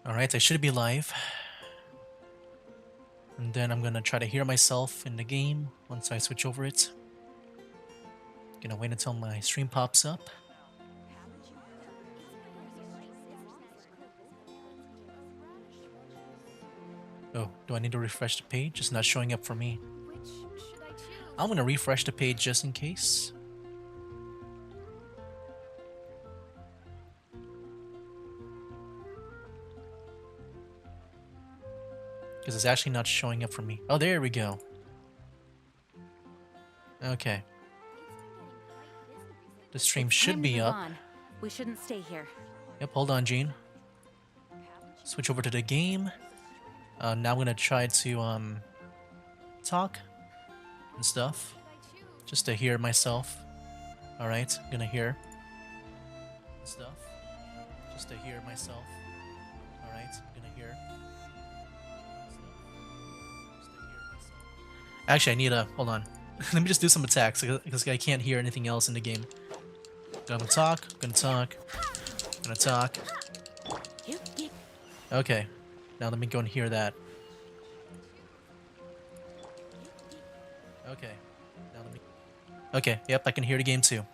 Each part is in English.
Alright, I should be live. And then I'm gonna try to hear myself in the game once I switch over it. Gonna wait until my stream pops up. Oh, do I need to refresh the page? It's not showing up for me. I'm gonna refresh the page just in case. Because it's actually not showing up for me. Oh, there we go. Okay. The stream should be up. We shouldn't stay here. Yep, hold on, Gene. Switch over to the game. Now I'm gonna try to talk and stuff, just to hear myself. All right, gonna hear stuff, just to hear myself. All right, gonna hear stuff, just to hear myself. Actually, I need a hold on. Let me just do some attacks because I can't hear anything else in the game. Gonna talk, gonna talk, gonna talk. Okay, now let me go and hear that. Okay, now let me. Okay, yep, I can hear the game too.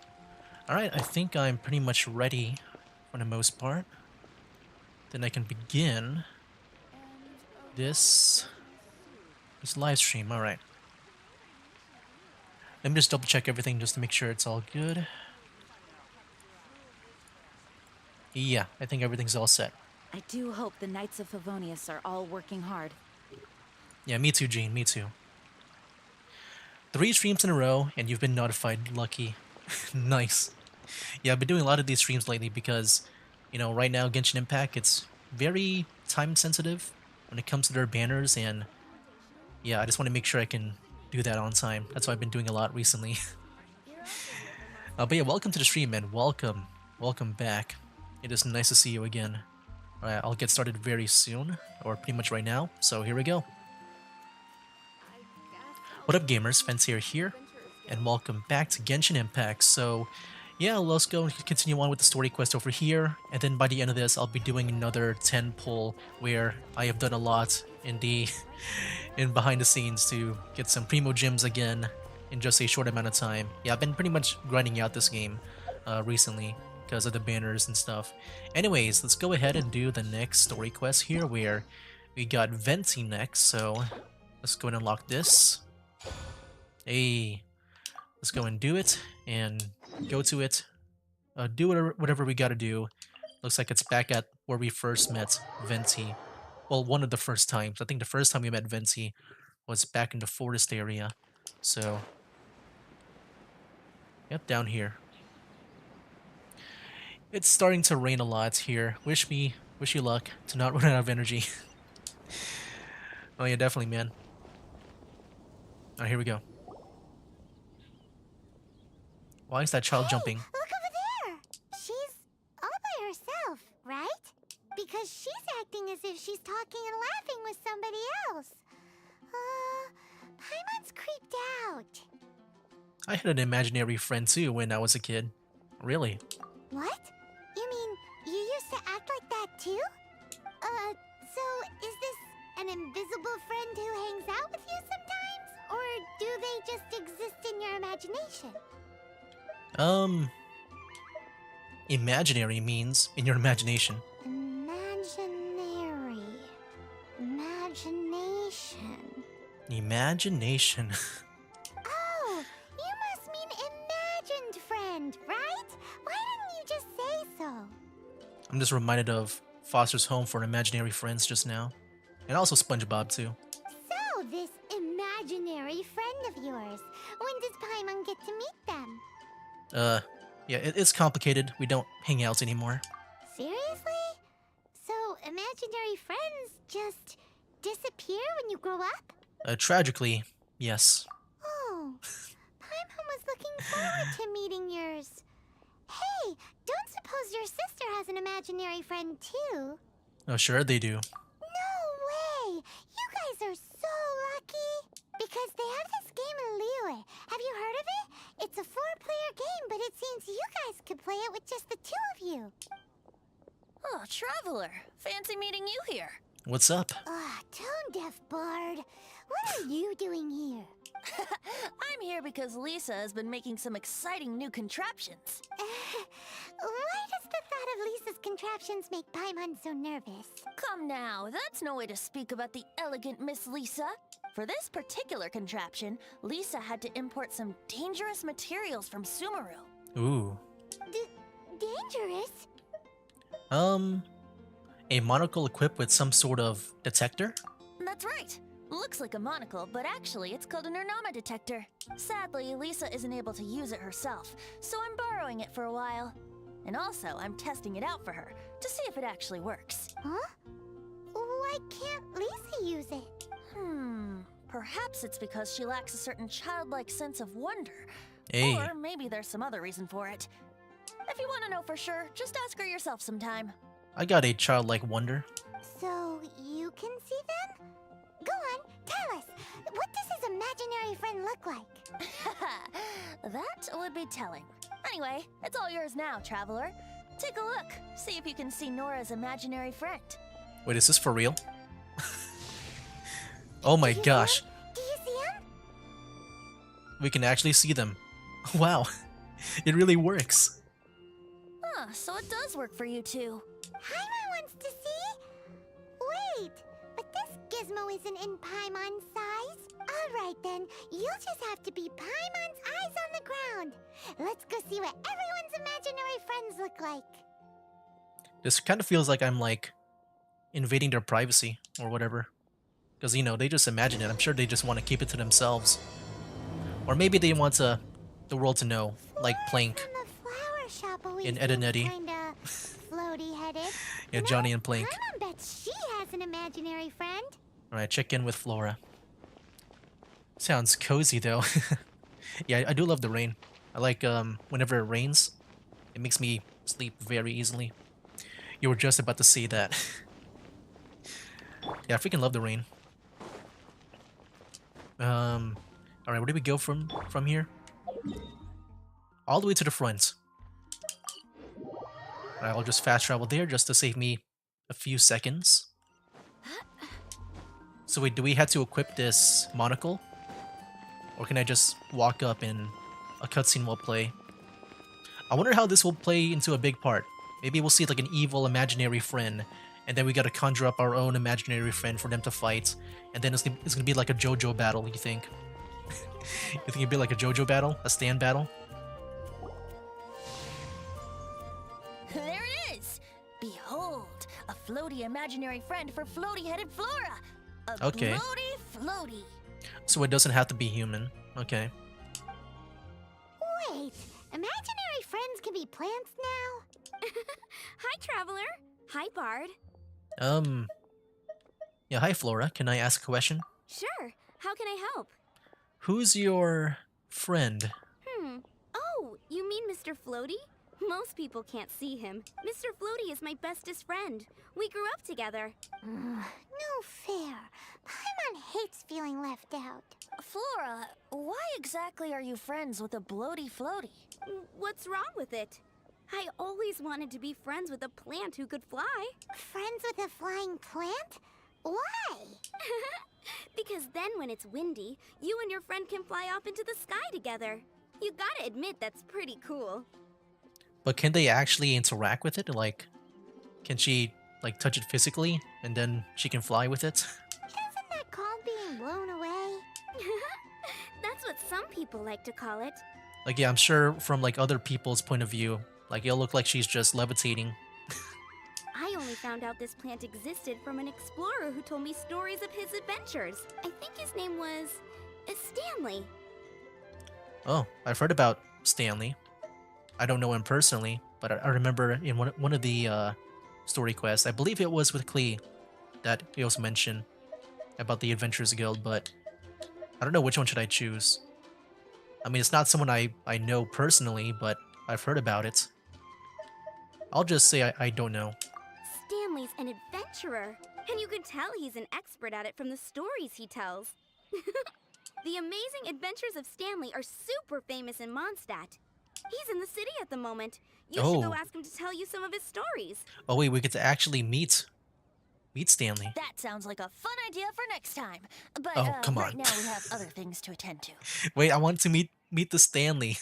Alright, I think I'm pretty much ready for the most part. Then I can begin this live stream. Alright. Let me just double check everything just to make sure it's all good. Yeah, I think everything's all set. I do hope the Knights of Favonius are all working hard. Yeah, me too, Gene, me too. 3 streams in a row, and you've been notified. Lucky. Nice. Yeah, I've been doing a lot of these streams lately because, you know, right now Genshin Impact, it's very time sensitive when it comes to their banners, and yeah, I just want to make sure I can do that on time. That's why I've been doing a lot recently. But yeah, welcome to the stream, man. Welcome. Welcome back. It is nice to see you again. Alright, I'll get started very soon, or pretty much right now, so here we go. What up, gamers? Venti here, and welcome back to Genshin Impact. So, yeah, let's go and continue on with the story quest over here, and then by the end of this, I'll be doing another 10 pull where I have done a lot in the in behind the scenes to get some primo gems again in just a short amount of time. Yeah, I've been pretty much grinding out this game recently because of the banners and stuff. Anyways, let's go ahead and do the next story quest here where we got Venti next. So let's go and unlock this. Hey, let's go and do it and go to it. Do whatever we gotta do. Looks like it's back at where we first met Venti. Well, one of the first times. I think the first time we met Venti was back in the forest area. So, yep, down here. It's starting to rain a lot here. Wish you luck to not run out of energy. Oh yeah, definitely, man. Alright, here we go. Why is that child jumping? Look over there! She's all by herself, right? Because she's acting as if she's talking and laughing with somebody else. Paimon's creeped out. I had an imaginary friend too when I was a kid. Really? What? You mean you used to act like that too? So is this an invisible friend who hangs out with you sometimes? Or do they just exist in your imagination? Imaginary means in your imagination. Imaginary. Imagination. Imagination. Oh, you must mean imagined friend, right? Why didn't you just say so? I'm just reminded of Foster's Home for Imaginary Friends just now. And also SpongeBob too. So, this imaginary friend of yours, when does Paimon get to meet them? Yeah, it's complicated. We don't hang out anymore. Seriously? So, imaginary friends just disappear when you grow up? Tragically, yes. Oh, Paimon was looking forward to meeting yours. Hey, don't suppose your sister has an imaginary friend too? Oh, sure they do. No way! You guys are so lucky! Because they have this game in Liyue. Have you heard of it? It's a 4-player game, but it seems you guys could play it with just the 2 of you. Oh, Traveler. Fancy meeting you here. What's up? Tone deaf bard. What are you doing here? I'm here because Lisa has been making some exciting new contraptions. Why does the thought of Lisa's contraptions make Paimon so nervous? Come now, that's no way to speak about the elegant Miss Lisa. For this particular contraption, Lisa had to import some dangerous materials from Sumeru. Ooh. Dangerous? A monocle equipped with some sort of detector? That's right. Looks like a monocle, but actually it's called an Ernama detector. Sadly, Lisa isn't able to use it herself, so I'm borrowing it for a while. And also, I'm testing it out for her, to see if it actually works. Huh? Why can't Lisa use it? Perhaps it's because she lacks a certain childlike sense of wonder. Hey. Or maybe there's some other reason for it. If you want to know for sure, just ask her yourself sometime. I got a childlike wonder. So, you can see them? Go on, tell us. What does his imaginary friend look like? That would be telling. Anyway, it's all yours now, Traveler. Take a look. See if you can see Nora's imaginary friend. Wait, is this for real? Oh my gosh. Do you see him? We can actually see them. Wow. It really works. Huh, so it does work for you two. Paimon wants to see? Wait, but this gizmo isn't in Paimon's size. Alright then, you'll just have to be Paimon's eyes on the ground. Let's go see what everyone's imaginary friends look like. This kind of feels like I'm like invading their privacy or whatever. Because, you know, they just imagine it. I'm sure they just want to keep it to themselves. Or maybe they want the world to know, like Plank From the flower shop always in Ed and Eddie. kinda floaty-headed. Yeah, Johnny and Plank. Paimon bets she has an imaginary friend. Alright, check in with Flora. Sounds cozy though. Yeah, I do love the rain. I like whenever it rains, it makes me sleep very easily. You were just about to say that. Yeah, I freaking love the rain. Alright, where do we go from here? All the way to the front. Alright, I'll just fast travel there just to save me a few seconds. So wait, do we have to equip this monocle? Or can I just walk up and a cutscene will play? I wonder how this will play into a big part. Maybe we'll see like an evil imaginary friend, and then we gotta conjure up our own imaginary friend for them to fight, and then it's gonna be like a JoJo battle, you think? You think it'd be like a JoJo battle? A stand battle? There it is! Behold, a floaty imaginary friend for floaty-headed Flora! A Okay. floaty. So it doesn't have to be human. Okay. Wait, imaginary friends can be plants now? Hi, Traveler. Hi, Bard. Yeah, hi Flora. Can I ask a question? Sure. How can I help? Who's your friend? Oh, you mean Mr. Floaty? Most people can't see him. Mr. Floaty is my bestest friend. We grew up together. No fair. Paimon hates feeling left out. Flora, why exactly are you friends with a bloaty floaty? What's wrong with it? I always wanted to be friends with a plant who could fly. Friends with a flying plant? Why? Because then when it's windy, you and your friend can fly off into the sky together. You gotta admit that's pretty cool. But can they actually interact with it? Like, can she like touch it physically and then she can fly with it? Isn't that called being blown away? That's what some people like to call it. Like, yeah, I'm sure from like other people's point of view, like it'll look like she's just levitating. I only found out this plant existed from an explorer who told me stories of his adventures. I think his name was Stanley. Oh, I've heard about Stanley. I don't know him personally, but I remember in one of the story quests, I believe it was with Klee, that he also mentioned about the Adventurers Guild, but I don't know which one should I choose. I mean, it's not someone I know personally, but I've heard about it. I'll just say I don't know. Stanley's an adventurer, and you can tell he's an expert at it from the stories he tells. The amazing adventures of Stanley are super famous in Mondstadt. He's in the city at the moment. You should Oh. go ask him to tell you some of his stories. Oh wait, we get to actually meet Stanley. That sounds like a fun idea for next time. But Oh, come right on. now we have other things to attend to. Wait, I want to meet the Stanley.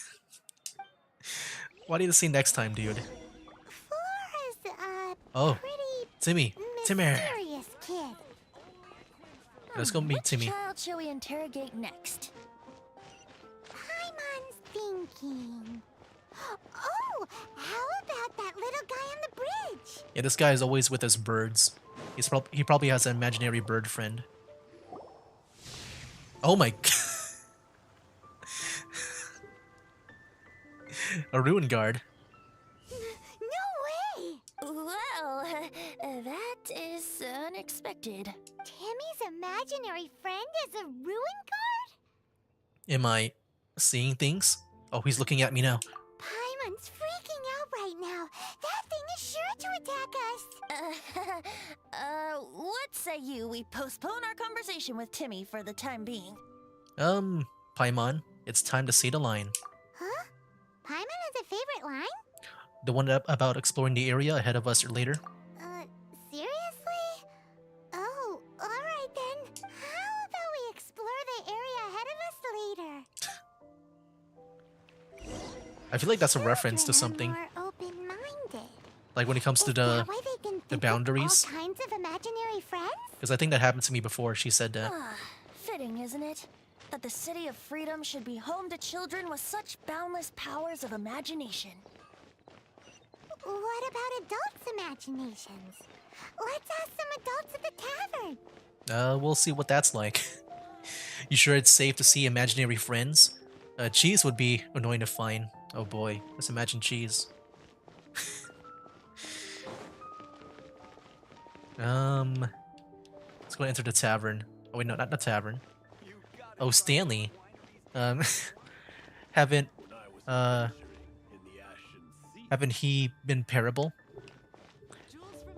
Why do you say next time, dude? Flora's a Oh, pretty Timmy. Timmy. mysterious kid. Let's go meet Which Timmy. child shall we interrogate next? Paimon's thinking. Oh, how about that little guy on the bridge? Yeah, this guy is always with his birds. He probably has an imaginary bird friend. Oh my. A ruin guard. No way! Well, that is unexpected. Timmy's imaginary friend is a ruin guard? Am I seeing things? Oh, he's looking at me now. Paimon's freaking out right now. That thing is sure to attack us. What say we postpone our conversation with Timmy for the time being? Paimon, it's time to say the line. Huh? Paimon has a favorite line? The one about exploring the area ahead of us later. Seriously? Oh, alright then. How about we explore the area ahead of us later? I feel like that's a reference to Children something. are more open-minded. Like when it comes to Is the... that why they can think of boundaries? all kinds of imaginary friends? Because I think that happened to me before. She said that. Fitting, isn't it? That the City of Freedom should be home to children with such boundless powers of imagination. What about adults' imaginations? Let's ask some adults at the tavern. We'll see what that's like. You sure it's safe to see imaginary friends? Cheese would be annoying to find. Oh boy, let's imagine cheese. Let's go enter the tavern. Oh wait, no, not the tavern. Oh, Stanley. Haven't he been Parable?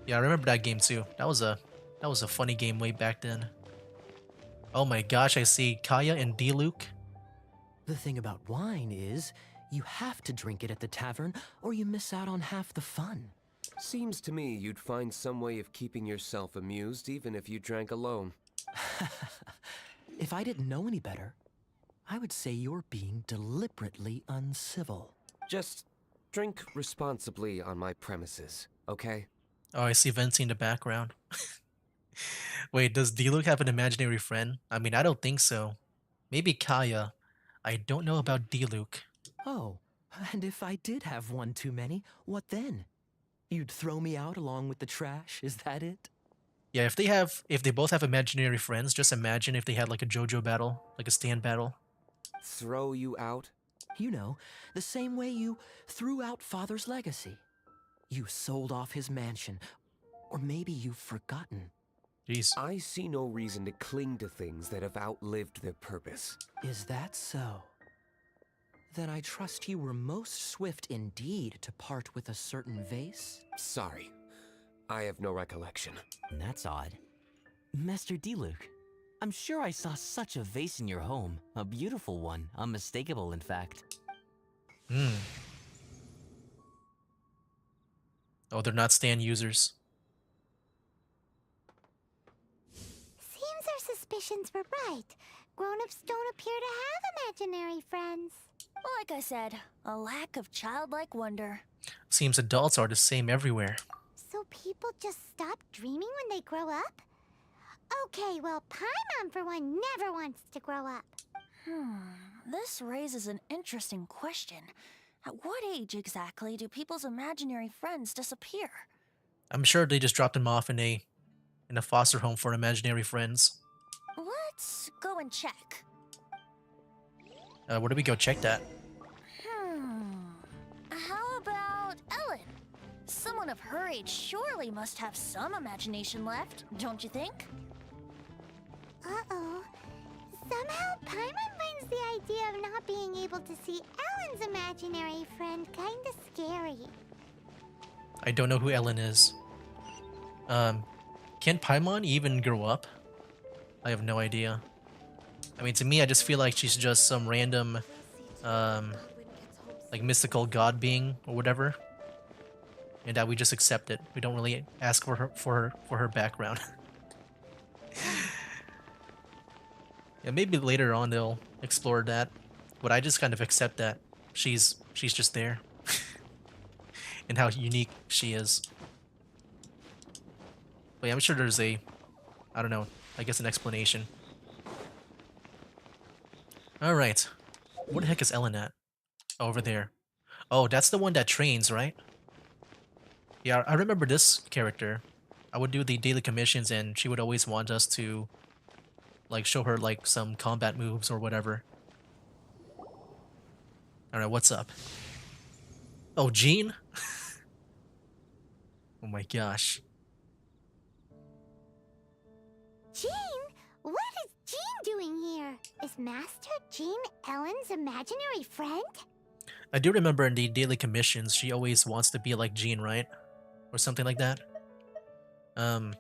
Yeah, I remember that game too. That was a funny game way back then. Oh my gosh, I see Kaya and D-Luke. The thing about wine is, you have to drink it at the tavern, or you miss out on half the fun. Seems to me you'd find some way of keeping yourself amused even if you drank alone. If I didn't know any better, I would say you're being deliberately uncivil. Just drink responsibly on my premises, okay? Oh, I see Venti in the background. Wait, does D-Luke have an imaginary friend? I mean, I don't think so. Maybe Kaya. I don't know about D-Luke. Oh, and if I did have one too many, what then? You'd throw me out along with the trash, is that it? Yeah, if they both have imaginary friends, just imagine if they had like a JoJo battle, like a stand battle. Throw you out? You know, the same way you threw out Father's legacy. You sold off his mansion, or maybe you've forgotten. Jeez. I see no reason to cling to things that have outlived their purpose. Is that so? Then I trust you were most swift indeed to part with a certain vase? Sorry, I have no recollection. That's odd. Master D-Luke, I'm sure I saw such a vase in your home. A beautiful one, unmistakable in fact. Oh, they're not stand users. Seems our suspicions were right. Grown-ups don't appear to have imaginary friends. Like I said, a lack of childlike wonder. Seems adults are the same everywhere. So people just stop dreaming when they grow up? Okay, well, Paimon, for one, never wants to grow up. This raises an interesting question. At what age exactly do people's imaginary friends disappear? I'm sure they just dropped him off in a foster home for imaginary friends. Let's go and check. Where do we go check that? How about Ellen? Someone of her age surely must have some imagination left, don't you think? Uh-oh. Somehow, Paimon finds the idea of not being able to see Ellen's imaginary friend kinda scary. I don't know who Ellen is. Can Paimon even grow up? I have no idea. I mean, to me, I just feel like she's just some random, like like mystical god being or whatever, and that we just accept it. We don't really ask for her background. Yeah, maybe later on they'll explore that, but I just kind of accept that she's just there, and how unique she is. But yeah, I'm sure there's a, I don't know, I guess an explanation. All right, where the heck is Ellen at? Over there. Oh, that's the one that trains, right? Yeah, I remember this character. I would do the daily commissions, and she would always want us to like show her like some combat moves or whatever. All right, what's up? Oh, Jean? Oh my gosh. Jean? What is Jean doing here? Is Master Jean Ellen's imaginary friend? I do remember in the daily commissions, she always wants to be like Jean, right? Or something like that. But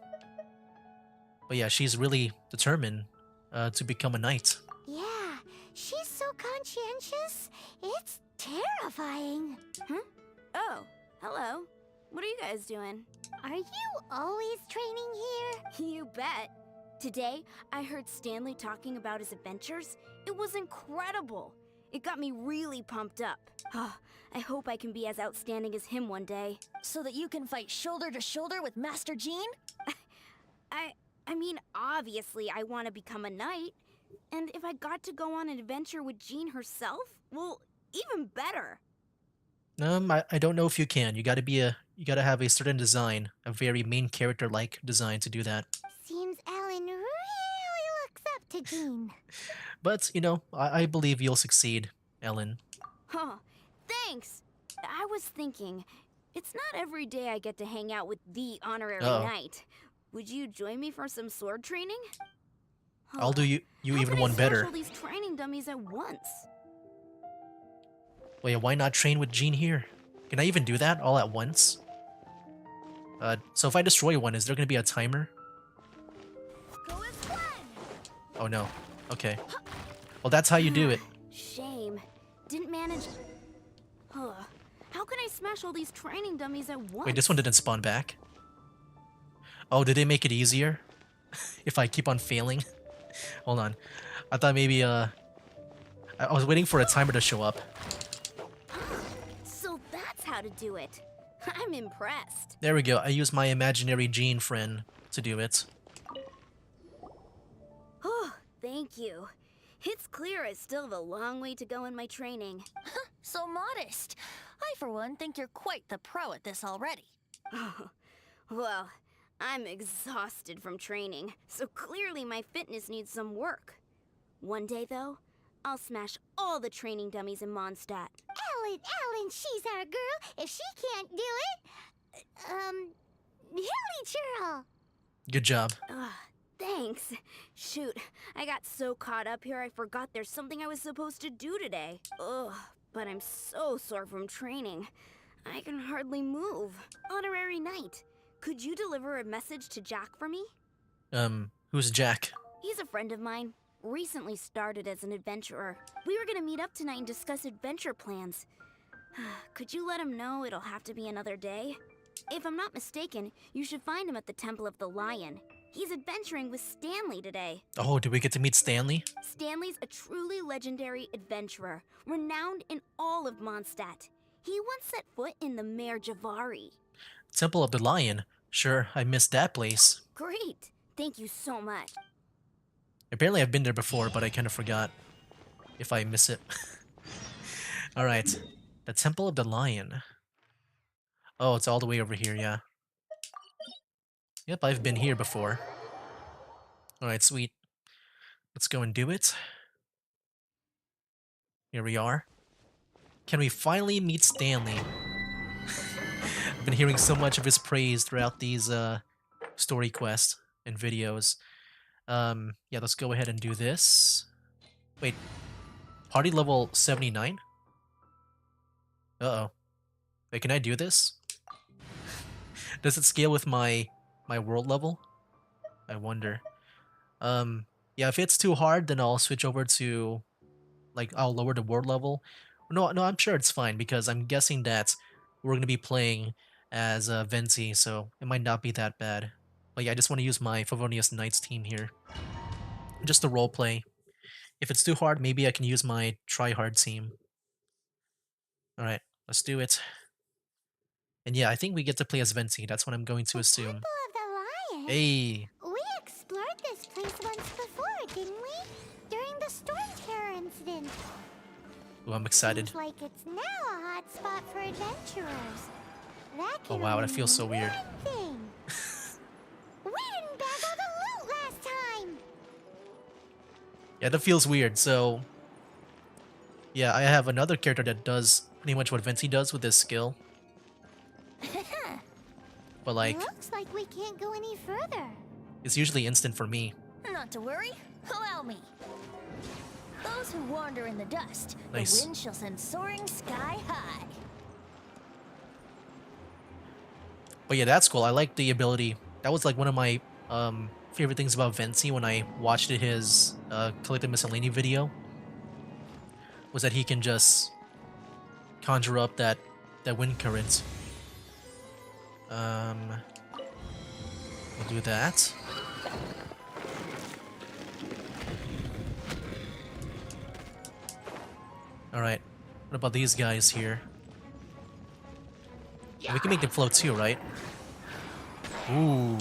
yeah, she's really determined to become a knight. Yeah, she's so conscientious. It's terrifying. Oh, hello. What are you guys doing? Are you always training here? You bet. Today, I heard Stanley talking about his adventures. It was incredible. It got me really pumped up. I hope I can be as outstanding as him one day. So that you can fight shoulder to shoulder with Master Jean? I mean, obviously I want to become a knight. And if I got to go on an adventure with Jean herself, well, even better. I don't know if you can. You gotta have a certain design, a very main character-like design to do that. Seems Ellen really looks up to Jean. But, you know, I believe you'll succeed, Ellen. Huh, thanks. I was thinking, it's not every day I get to hang out with the honorary knight. Would you join me for some sword training? I'll do you How even can one I better. smash all these training dummies at once? Well, yeah, why not train with Jean here? Can I even do that all at once? So if I destroy one, is there gonna be a timer? Go as one! Oh no. Okay. Well, that's how you do it. Shame. Didn't manage. How can I smash all these training dummies at once? Wait, this one didn't spawn back? Oh, did they make it easier? If I keep on failing? Hold on. I thought maybe, I was waiting for a timer to show up. So that's how to do it. I'm impressed. There we go. I used my imaginary Jean friend to do it. Oh, thank you. It's clear I still have a long way to go in my training. So modest. I, for one, think you're quite the pro at this already. Oh, well, I'm exhausted from training, so clearly my fitness needs some work. One day, though, I'll smash all the training dummies in Mondstadt. Ellen, she's our girl. If she can't do it, hilly churl. Good job. Thanks. Shoot, I got so caught up here I forgot there's something I was supposed to do today. Ugh, but I'm so sore from training. I can hardly move. Honorary Knight, could you deliver a message to Jack for me? Who's Jack? He's a friend of mine. Recently started as an adventurer. We were gonna meet up tonight and discuss adventure plans. Could you let him know it'll have to be another day? If I'm not mistaken, you should find him at the Temple of the Lion. He's adventuring with Stanley today. Oh, did we get to meet Stanley? Stanley's a truly legendary adventurer, renowned in all of Mondstadt. He once set foot in the Mare Javari. Temple of the Lion? Sure, I missed that place. Great! Thank you so much. Apparently I've been there before, but I kind of forgot if I miss it. Alright, the Temple of the Lion. Oh, it's all the way over here, yeah. Yep, I've been here before. Alright, sweet. Let's go and do it. Here we are. Can we finally meet Stanley? I've been hearing so much of his praise throughout these story quests and videos. Yeah, let's go ahead and do this. Wait, party level 79? Uh-oh. Wait, can I do this? Does it scale with my world level? I wonder. Yeah, if it's too hard, then I'll switch over to, like, I'll lower the world level, No, no, I'm sure it's fine because I'm guessing that we're gonna be playing as Venti, so it might not be that bad. But yeah, I just want to use my Favonius Knights team here, just to roleplay. If it's too hard, maybe I can use my try-hard team. All right, let's do it. And yeah, I think we get to play as Venti. That's what I'm going to The assume. Temple of the Lion? Hey, We explored this place once before, didn't we? During the Storm Terror incident. ooh, I'm excited. Seems like it's now a hot spot for adventurers. That Oh can wow, only that feels so mean weird. one thing. We didn't bag all the loot last time. Yeah, that feels weird. So yeah, I have another character that does pretty much what Venti does with his skill. But like, Looks like we can't go any further. it's usually instant for me. Not to worry, allow me. Those who wander in the dust, Nice. the wind shall send soaring sky high. But yeah, that's cool. I like the ability. That was like one of my favorite things about Venti when I watched his Collected Miscellany video. Was that he can just conjure up that wind current. We'll do that. Alright. What about these guys here? We can make them float too, right? Ooh.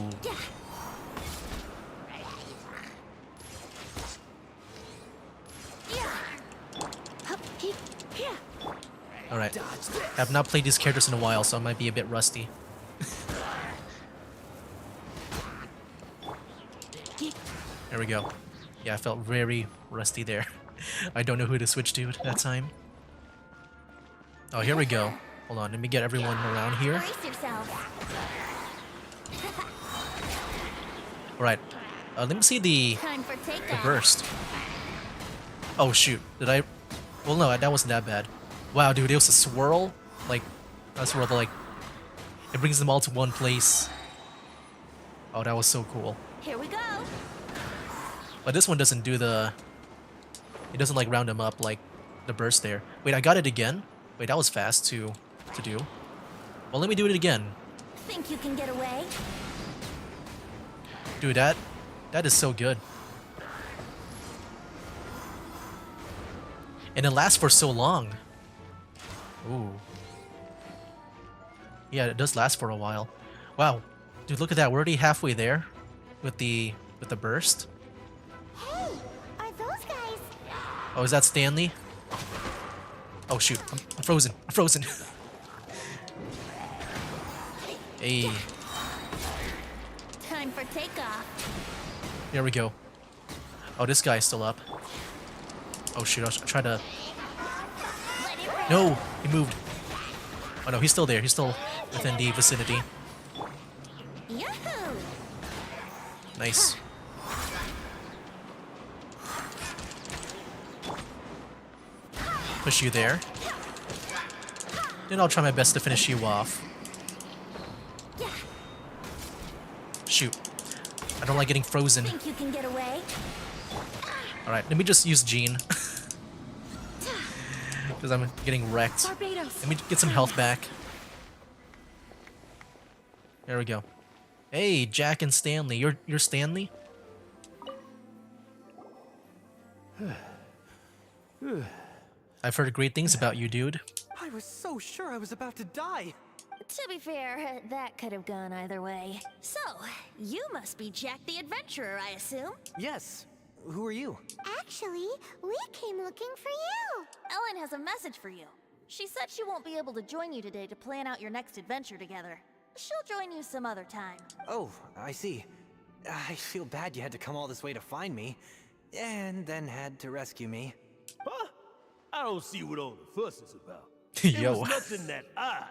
Alright. I've not played these characters in a while, so I might be a bit rusty. There we go. Yeah, I felt very rusty there. I don't know who to switch to at that time. Oh, here we go. Hold on, let me get everyone around here. Brace yourselves. Alright. Let me see the Time for the takeoff. burst. Oh shoot, did I... Well no, that wasn't that bad. Wow, dude, it was a swirl? Like, not a swirl, but like... It brings them all to one place. Oh, that was so cool. Here we go. But this one doesn't do the... It doesn't like round them up like the burst there. Wait, I got it again? Wait, that was fast to do. Well, let me do it again. Think you can get away? Dude, that is so good. And it lasts for so long. Ooh. Yeah, it does last for a while. Wow. Dude, look at that. We're already halfway there with the burst. Hey, are those guys? Oh, is that Stanley? Oh shoot, I'm frozen. I'm frozen. Hey, Time for takeoff. there we go. Oh, this guy's still up. Oh shoot, I'll try to... Let it rip. No, he moved. Oh no, he's still there. He's still within the vicinity. Yahoo! Nice. Push you there. Then I'll try my best to finish you off. Shoot. I don't like getting frozen. Think you can get away? Alright, let me just use Jean. Because I'm getting wrecked. Barbados. Let me get some health back. There we go. Hey, Jack and Stanley. You're Stanley? I've heard great things about you, dude. I was so sure I was about to die. To be fair, that could have gone either way. So, you must be Jack the Adventurer, I assume? Yes. Who are you? Actually, we came looking for you. Ellen has a message for you. She said she won't be able to join you today to plan out your next adventure together. She'll join you some other time. Oh, I see. I feel bad you had to come all this way to find me, and then had to rescue me. Huh? I don't see what all the fuss is about. Yo. It was nothing that I,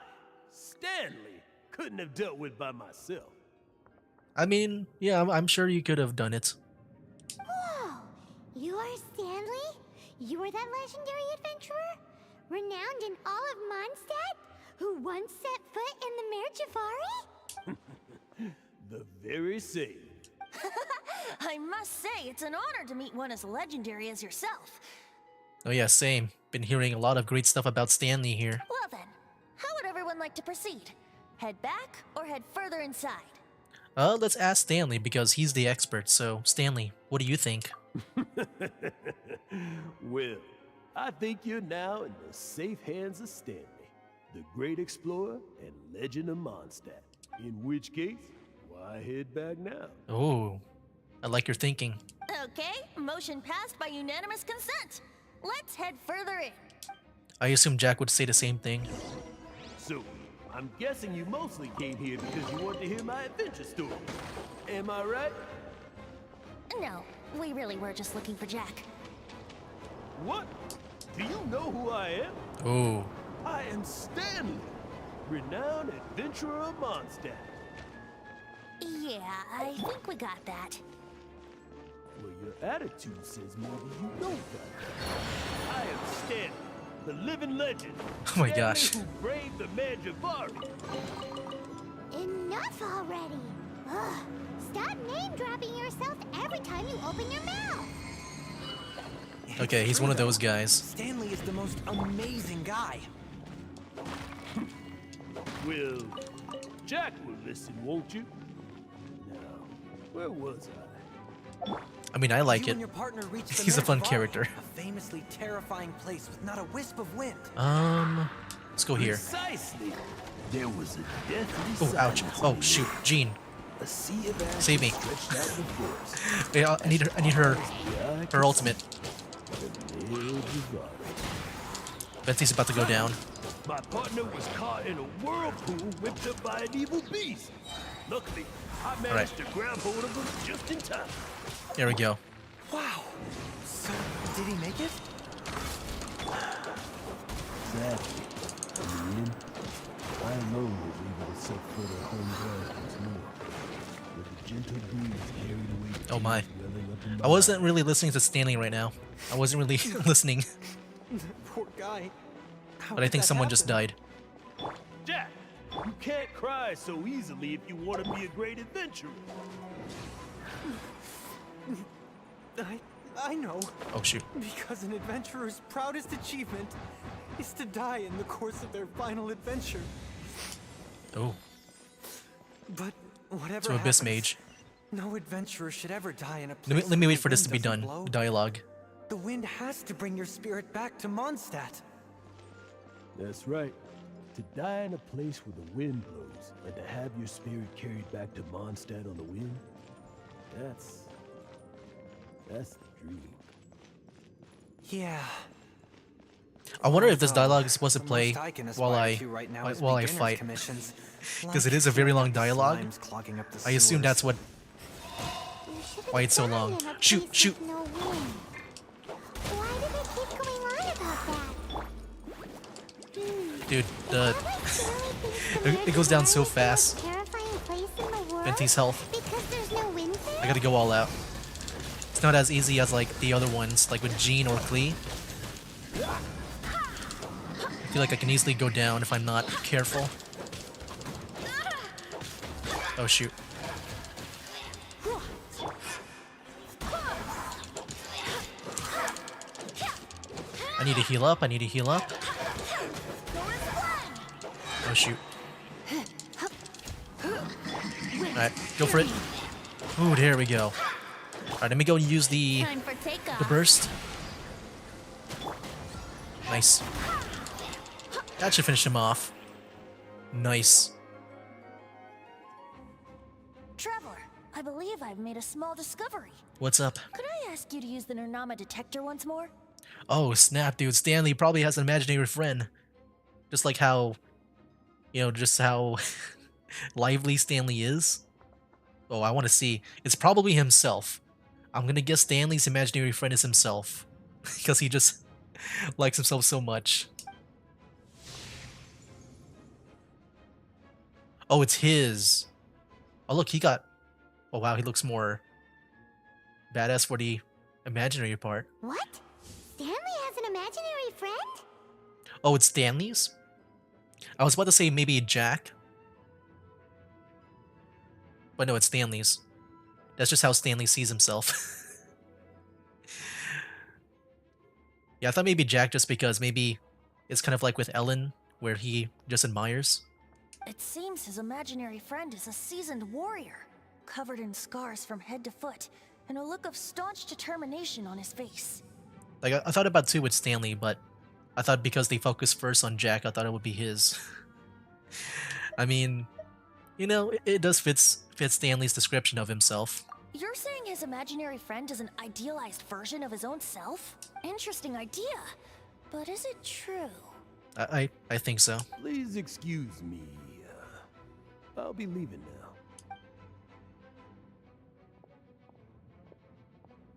Stanley, couldn't have dealt with by myself. I mean, yeah, I'm sure you could have done it. Whoa, you are Stanley? You are that legendary adventurer? Renowned in all of Mondstadt? Who once set foot in the Mare Jafari? The very same. I must say, it's an honor to meet one as legendary as yourself. Oh yeah, same. Been hearing a lot of great stuff about Stanley here. Well then, how would everyone like to proceed? Head back or head further inside? Let's ask Stanley because he's the expert. So, Stanley, what do you think? Well, I think you're now in the safe hands of Stanley, the great explorer and legend of Mondstadt. In which case, why head back now? Oh, I like your thinking. Okay, motion passed by unanimous consent. Let's head further in. I assume Jack would say the same thing. So, I'm guessing you mostly came here because you want to hear my adventure story. Am I right? No, we really were just looking for Jack. What? Do you know who I am? Oh, I am Stanley, renowned adventurer of Mondstadt. Yeah, I think we got that. Well, your attitude says maybe you don't got that. I am Stanley, the living legend. Oh my gosh. Stanley who braved the Mandravari. Enough already! Ugh. Stop name-dropping yourself every time you open your mouth! okay, he's one of those guys. Stanley is the most amazing guy. Well, Jack will listen, won't you? Now, where was I? I mean, I like You it. and your partner reached the He's a fun Mandravari, character. A famously terrifying place with not a wisp of wind. Let's go here. Precisely. There was a deathly Oh, ouch. silence Oh, in the shoot. air. Jean, A sea of ashes save me. stretched out before us. Yeah, I need her her ultimate. Venti's about to go down. My partner was caught in a whirlpool whipped up by an evil beast. Luckily, I managed to grab hold of him just in time. There we go. Wow. So, did he make it? Sadly, in the end, I alone was able to set foot on home ground once more. With a gentle breeze carried away Oh my. tears welling up in my I wasn't eyes. really listening to Stanley right now. I wasn't really listening, Poor guy. How but I did think that someone just happen? died. Jack, you can't cry so easily if you want to be a great adventurer. I know. Oh shoot. Because an adventurer's proudest achievement is to die in the course of their final adventure. Oh, But whatever to Abyss happens, Mage. no adventurer should ever die in a place Let me where wait the for this wind to be doesn't done. blow. The dialogue. The wind has to bring your spirit back to Mondstadt. That's right. To die in a place where the wind blows and to have your spirit carried back to Mondstadt on the wind, that's the dream. Yeah. I wonder if this Although, dialogue is supposed to the play most I can while aspire I to right now is while I beginner's fight. commissions, 'Cause it like is a very long filling up the dialogue. slimes clogging up the I assume sewers. that's what. You should've Why it's so died long. in a Shoot, place shoot. with no wind. Why do they keep going on about that? Dude, It it goes down so fast. Terrifying place in the world Venti's health. because there's no wind there? I gotta go all out. It's not as easy as like the other ones, like with Jean or Klee. I feel like I can easily go down if I'm not careful. Oh shoot. I need to heal up, I need to heal up. Oh shoot. Alright, go for it. Ooh, there we go. Alright, let me go and use the Time for takeoff. burst. Nice. That should finish him off. Nice. Traveler, I believe I've made a small discovery. What's up? Could I ask you to use the Nernama detector once more? Oh, snap, dude. Stanley probably has an imaginary friend. Just like how, just how lively Stanley is. Oh, I want to see. It's probably himself. I'm gonna guess Stanley's imaginary friend is himself. Because he just likes himself so much. Oh, it's his. Oh, look, he got... Oh, wow, he looks more badass for the imaginary part. What? Stanley has an imaginary friend? Oh, it's Stanley's? I was about to say maybe Jack. But no, it's Stanley's. That's just how Stanley sees himself. Yeah, I thought maybe Jack just because maybe it's kind of like with Ellen, where he just admires. It seems his imaginary friend is a seasoned warrior, covered in scars from head to foot, and a look of staunch determination on his face. Like, I thought about too with Stanley, but I thought because they focused first on Jack, I thought it would be his. I mean, you know, it does fit Stanley's description of himself. You're saying his imaginary friend is an idealized version of his own self? Interesting idea. But is it true? I think so. Please excuse me. I'll be leaving now.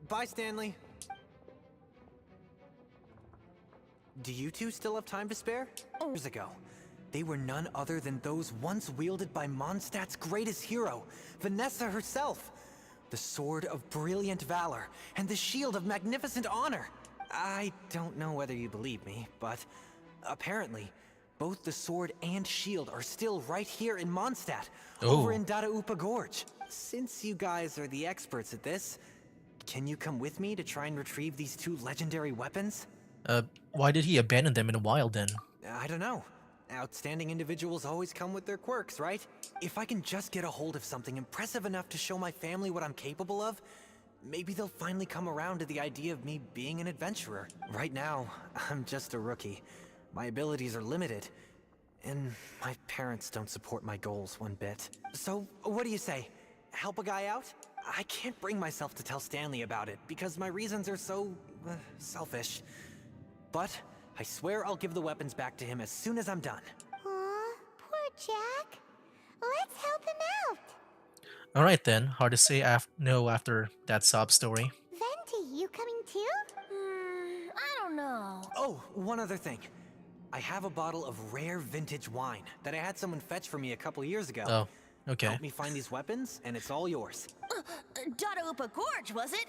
Bye, Stanley. Do you two still have time to spare? Years ago, they were none other than those once wielded by Mondstadt's greatest hero, Vanessa herself. The sword of brilliant valor and the shield of magnificent honor. I don't know whether you believe me, but apparently, both the sword and shield are still right here in Mondstadt, over in Dadaupa Gorge. Since you guys are the experts at this, can you come with me to try and retrieve these two legendary weapons? Why did he abandon them in a while then? I don't know. Outstanding individuals always come with their quirks, right? If I can just get a hold of something impressive enough to show my family what I'm capable of, maybe they'll finally come around to the idea of me being an adventurer. Right now, I'm just a rookie. My abilities are limited, and my parents don't support my goals one bit. So, what do you say? Help a guy out? I can't bring myself to tell Stanley about it, because my reasons are so, selfish. But I swear I'll give the weapons back to him as soon as I'm done. Aw, poor Jack. Let's help him out. Alright then, hard to say no after that sob story. Venti, you coming too? I don't know. Oh, one other thing. I have a bottle of rare vintage wine that I had someone fetch for me a couple years ago. Oh, okay. Help me find these weapons, and it's all yours. Dadaupa Gorge, was it?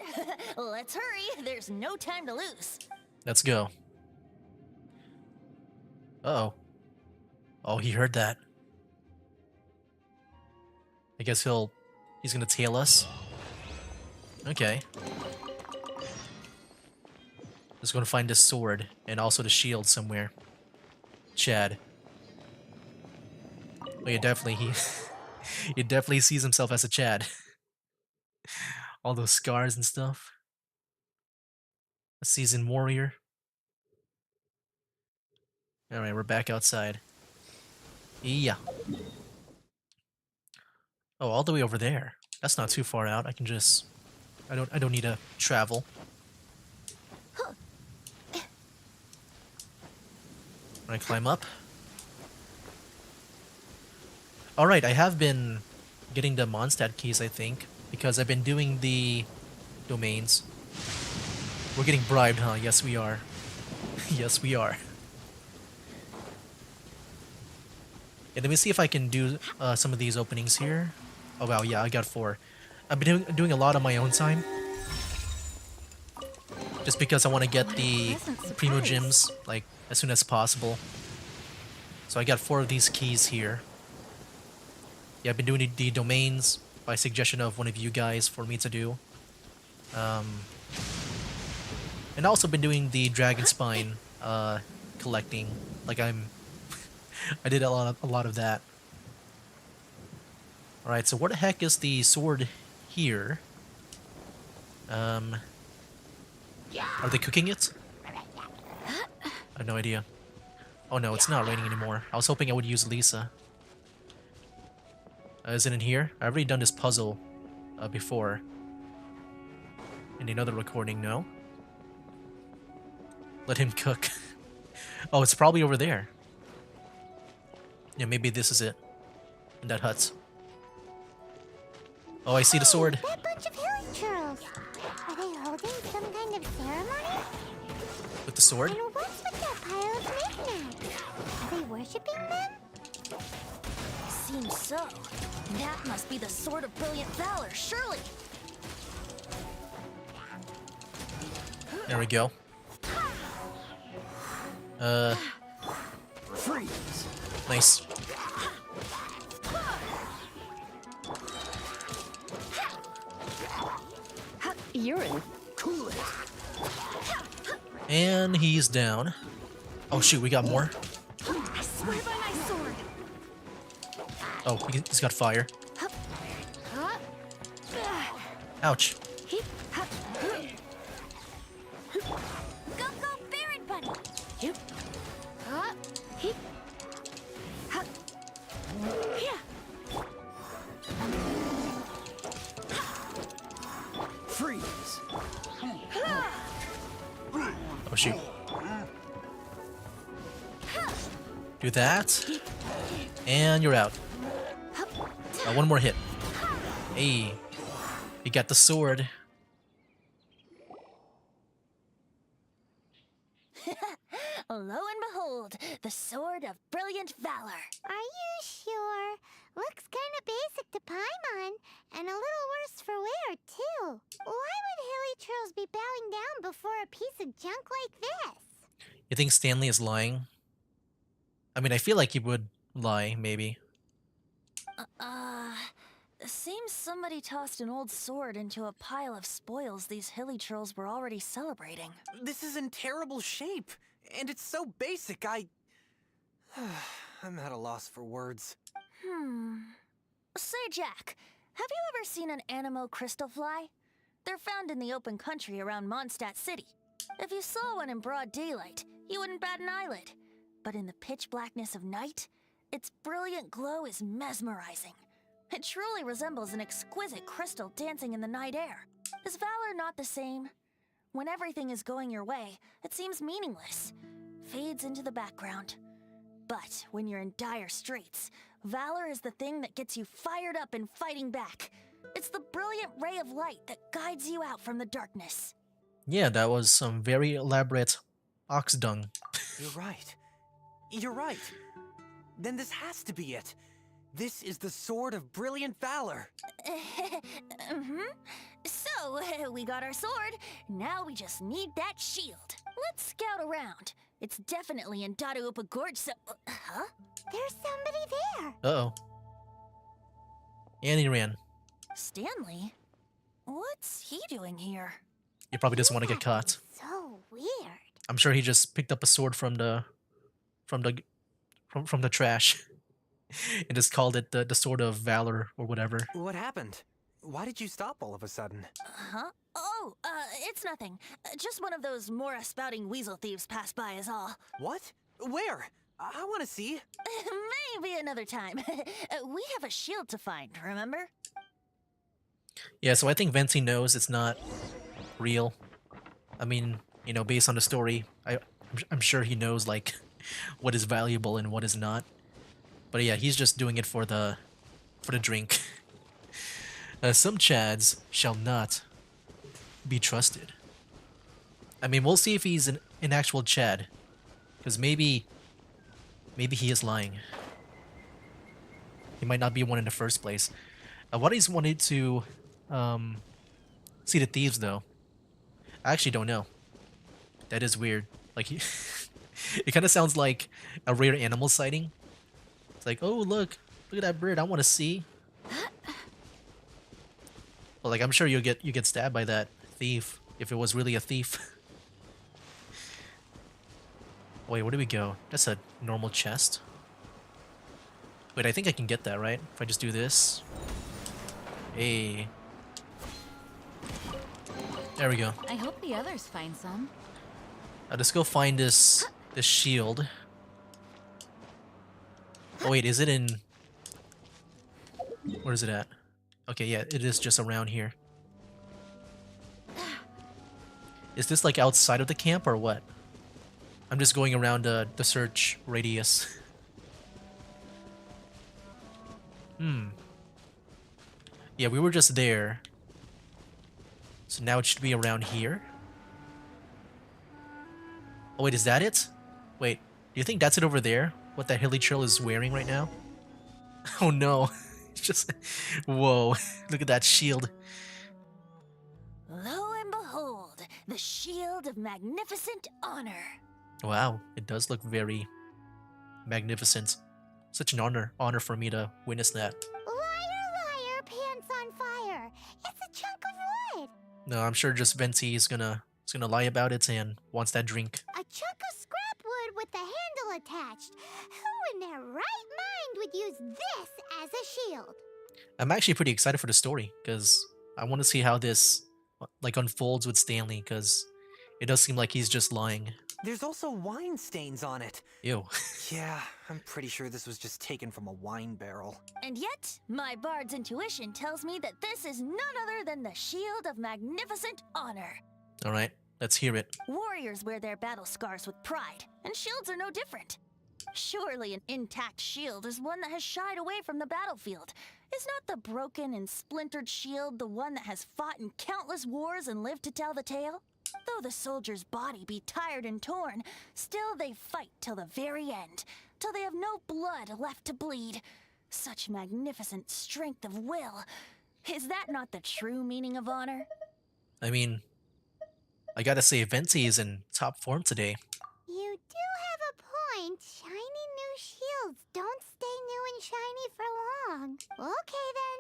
Let's hurry. There's no time to lose. Let's go. Uh-oh. Oh, he heard that. I guess he's gonna tail us. Okay. Just gonna find this sword and also the shield somewhere. Chad. Oh yeah, definitely he definitely sees himself as a Chad. All those scars and stuff. A seasoned warrior. Alright, we're back outside. Yeah. Oh, all the way over there. That's not too far out. I can just I don't need to travel. I climb up. Alright, I have been getting the Mondstadt keys, I think, because I've been doing the domains. We're getting bribed, huh? Yes, we are. Yes, we are. Yeah, let me see if I can do some of these openings here. Oh wow, yeah, I got 4. I've been doing a lot on my own time. Just because I want to get the Primo Gems, like, as soon as possible. So I got 4 of these keys here. Yeah, I've been doing the domains by suggestion of one of you guys for me to do. And also been doing the Dragon Spine collecting. Like I did a lot of that. Alright, so where the heck is the sword here? Are they cooking it? I have no idea. Oh no, it's not raining anymore. I was hoping I would use Lisa. Is it in here? I've already done this puzzle before. In another recording, no? Let him cook. Oh, it's probably over there. Yeah, maybe this is it. In that hut. Oh, I see the sword. That bunch of hilly churls. Are they holding some kind of ceremony? With the sword? And what's with that pile of knickknacks? Are they worshipping them? Seems so. That must be the Sword of Brilliant Valor, surely. There we go. Freeze! Nice. You're in. Cool it! And he's down. Oh shoot, we got more. I swear by my sword. Oh, he's got fire. Ouch. Go, go, Baron Bunny! Freeze! Oh shoot. Do that. And you're out. One more hit. Hey. You got the sword. Lo and behold, the Sword of Brilliant Valor. Are you sure? Looks kinda basic to Paimon, and a little worse for wear, too. Why would hilly trolls be bowing down before a piece of junk like this? You think Stanley is lying? I mean, I feel like he would lie, maybe. Seems somebody tossed an old sword into a pile of spoils these hilly trolls were already celebrating. This is in terrible shape, and it's so basic, I'm at a loss for words. Say, Jack, have you ever seen an Anemo crystal fly? They're found in the open country around Mondstadt City. If you saw one in broad daylight, you wouldn't bat an eyelid. But in the pitch blackness of night, its brilliant glow is mesmerizing. It truly resembles an exquisite crystal dancing in the night air. Is valor not the same? When everything is going your way, it seems meaningless, fades into the background. But when you're in dire straits, valor is the thing that gets you fired up and fighting back. It's the brilliant ray of light that guides you out from the darkness. Yeah, that was some very elaborate ox dung. You're right. You're right. Then this has to be it. This is the Sword of Brilliant Valor. So, we got our sword. Now we just need that shield. Let's scout around. It's definitely in Dadaupa Gorge, so... Huh? There's somebody there. Uh-oh. And he ran. Stanley? What's he doing here? He probably doesn't want to get caught. So weird. I'm sure he just picked up a sword from the trash and just called it the Sword of Valor or whatever. What happened? Why did you stop all of a sudden? Huh? Oh, it's nothing. Just one of those Mora spouting weasel thieves passed by is all. What? Where? I want to see. Maybe another time. We have a shield to find, remember? Yeah, so I think Venti knows it's not real. I mean, you know, based on the story, I'm sure he knows, like, what is valuable and what is not. But yeah, he's just doing it for the drink. Some Chads shall not be trusted. I mean, we'll see if he's an actual Chad. Because maybe he is lying. He might not be one in the first place. What he's wanted to see the thieves, though. I actually don't know. That is weird. Like, it kind of sounds like a rare animal sighting. It's like, oh, look at that bird. I want to see. Well, like, I'm sure you get stabbed by that thief if it was really a thief. Wait, where do we go? That's a normal chest. Wait, I think I can get that, right? If I just do this. Hey. There we go. I hope the others find some. Let's go find this shield. Oh wait, is it in... Where is it at? Okay, yeah, it is just around here. Is this like outside of the camp or what? I'm just going around the search radius. Yeah, we were just there. So now it should be around here. Oh wait, is that it? Wait, do you think that's it over there? What that hilly trail is wearing right now? Oh no. It's just... Whoa. Look at that shield. Lo and behold, the shield of magnificent honor. Wow, it does look very magnificent. Such an honor for me to witness that. Liar, liar, pants on fire. It's a chunk of wood. No, I'm sure just Venti is gonna He's gonna lie about it and wants that drink. A chunk of scrap wood with the handle attached. Who in their right mind would use this as a shield? I'm actually pretty excited for the story because I want to see how this like unfolds with Stanley because it does seem like he's just lying. There's also wine stains on it. Ew. Yeah, I'm pretty sure this was just taken from a wine barrel. And yet, my bard's intuition tells me that this is none other than the Shield of Magnificent Honor. All right, let's hear it. Warriors wear their battle scars with pride, and shields are no different. Surely an intact shield is one that has shied away from the battlefield. Is not the broken and splintered shield the one that has fought in countless wars and lived to tell the tale? Though the soldier's body be tired and torn, still they fight till the very end, till they have no blood left to bleed. Such magnificent strength of will. Is that not the true meaning of honor? I mean, I gotta say, Venti is in top form today. You do have a point. Shiny new shields don't stay new and shiny for long. Okay then.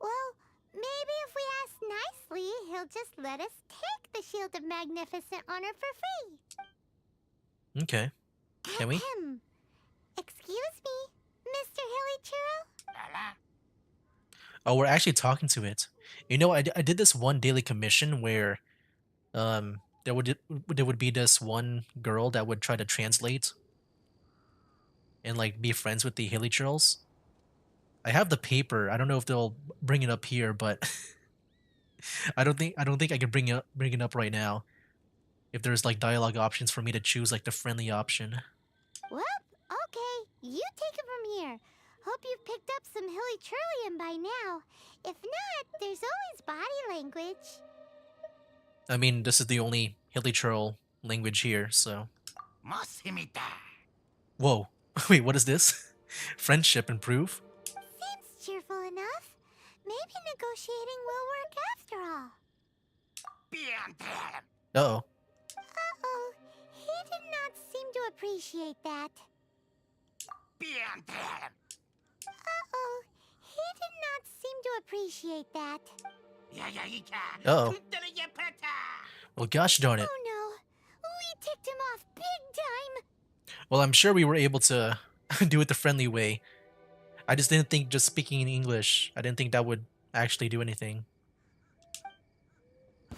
Well, maybe if we ask nicely, he'll just let us take the Shield of Magnificent Honor for free. Okay. Can we? Excuse me, Mr. Hilly Churro? Oh, we're actually talking to it. You know, I did this one daily commission where there would be this one girl that would try to translate and like be friends with the Haley Churls. I have the paper. I don't know if they'll bring it up here, but I don't think I can bring it up right now. If there's like dialogue options for me to choose like the friendly option. Well, okay. You take it from here. Hope you've picked up some Hilly Churlian by now. If not, there's always body language. I mean, this is the only Hilly Churl language here, so. Whoa. Wait, what is this? Friendship improve? Seems cheerful enough. Maybe negotiating will work after all. Uh-oh. Uh-oh. He did not seem to appreciate that. Uh-oh. He did not seem to appreciate that. Uh-oh. Well, gosh darn it. Oh no. We ticked him off big time. Well, I'm sure we were able to do it the friendly way. I just didn't think just speaking in English, I didn't think that would actually do anything.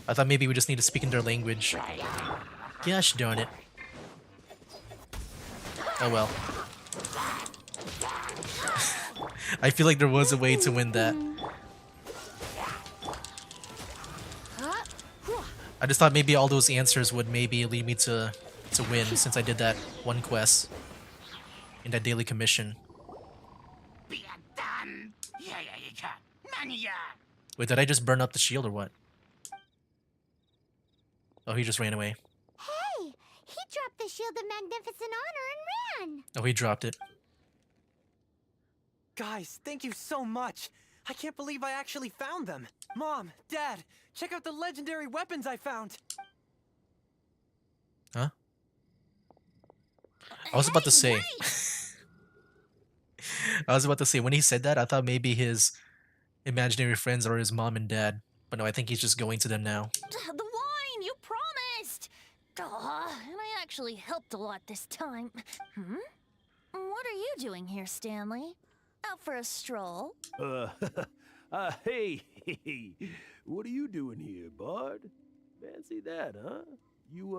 I thought maybe we just need to speak in their language. Gosh darn it. Oh well. I feel like there was a way to win that. I just thought maybe all those answers would maybe lead me to win since I did that one quest in that daily commission. Wait, did I just burn up the shield or what? Oh, he just ran away. Hey, he dropped the Shield of Magnificent Honor and ran. Oh, he dropped it. Guys, thank you so much. I can't believe I actually found them. Mom, Dad, check out the legendary weapons I found. Huh? I was about to say. I was about to say, when he said that, I thought maybe his imaginary friends are his mom and dad. But no, I think he's just going to them now. The wine, you promised! And I actually helped a lot this time. What are you doing here, Stanley? Out for a stroll? Hey, what are you doing here, Bard? Fancy that, huh? You,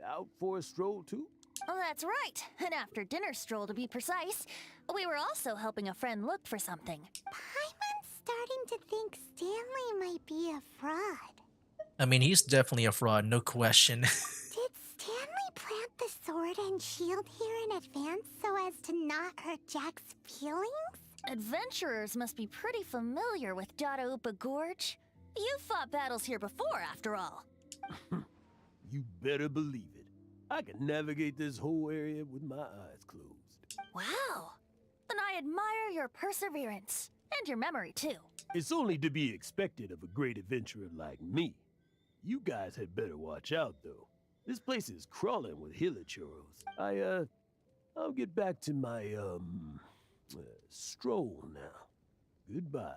out for a stroll too? Oh, that's right. An after-dinner stroll, to be precise. We were also helping a friend look for something. Paimon's starting to think Stanley might be a fraud. I mean, he's definitely a fraud, no question. Did Stanley plant the sword and shield here in advance so as to not hurt Jack's feelings? Adventurers must be pretty familiar with Dadaupa Gorge. You fought battles here before, after all. You better believe it. I can navigate this whole area with my eyes closed. Wow. Then I admire your perseverance. And your memory, too. It's only to be expected of a great adventurer like me. You guys had better watch out, though. This place is crawling with hilichurros. I'll get back to my, stroll now. Goodbye.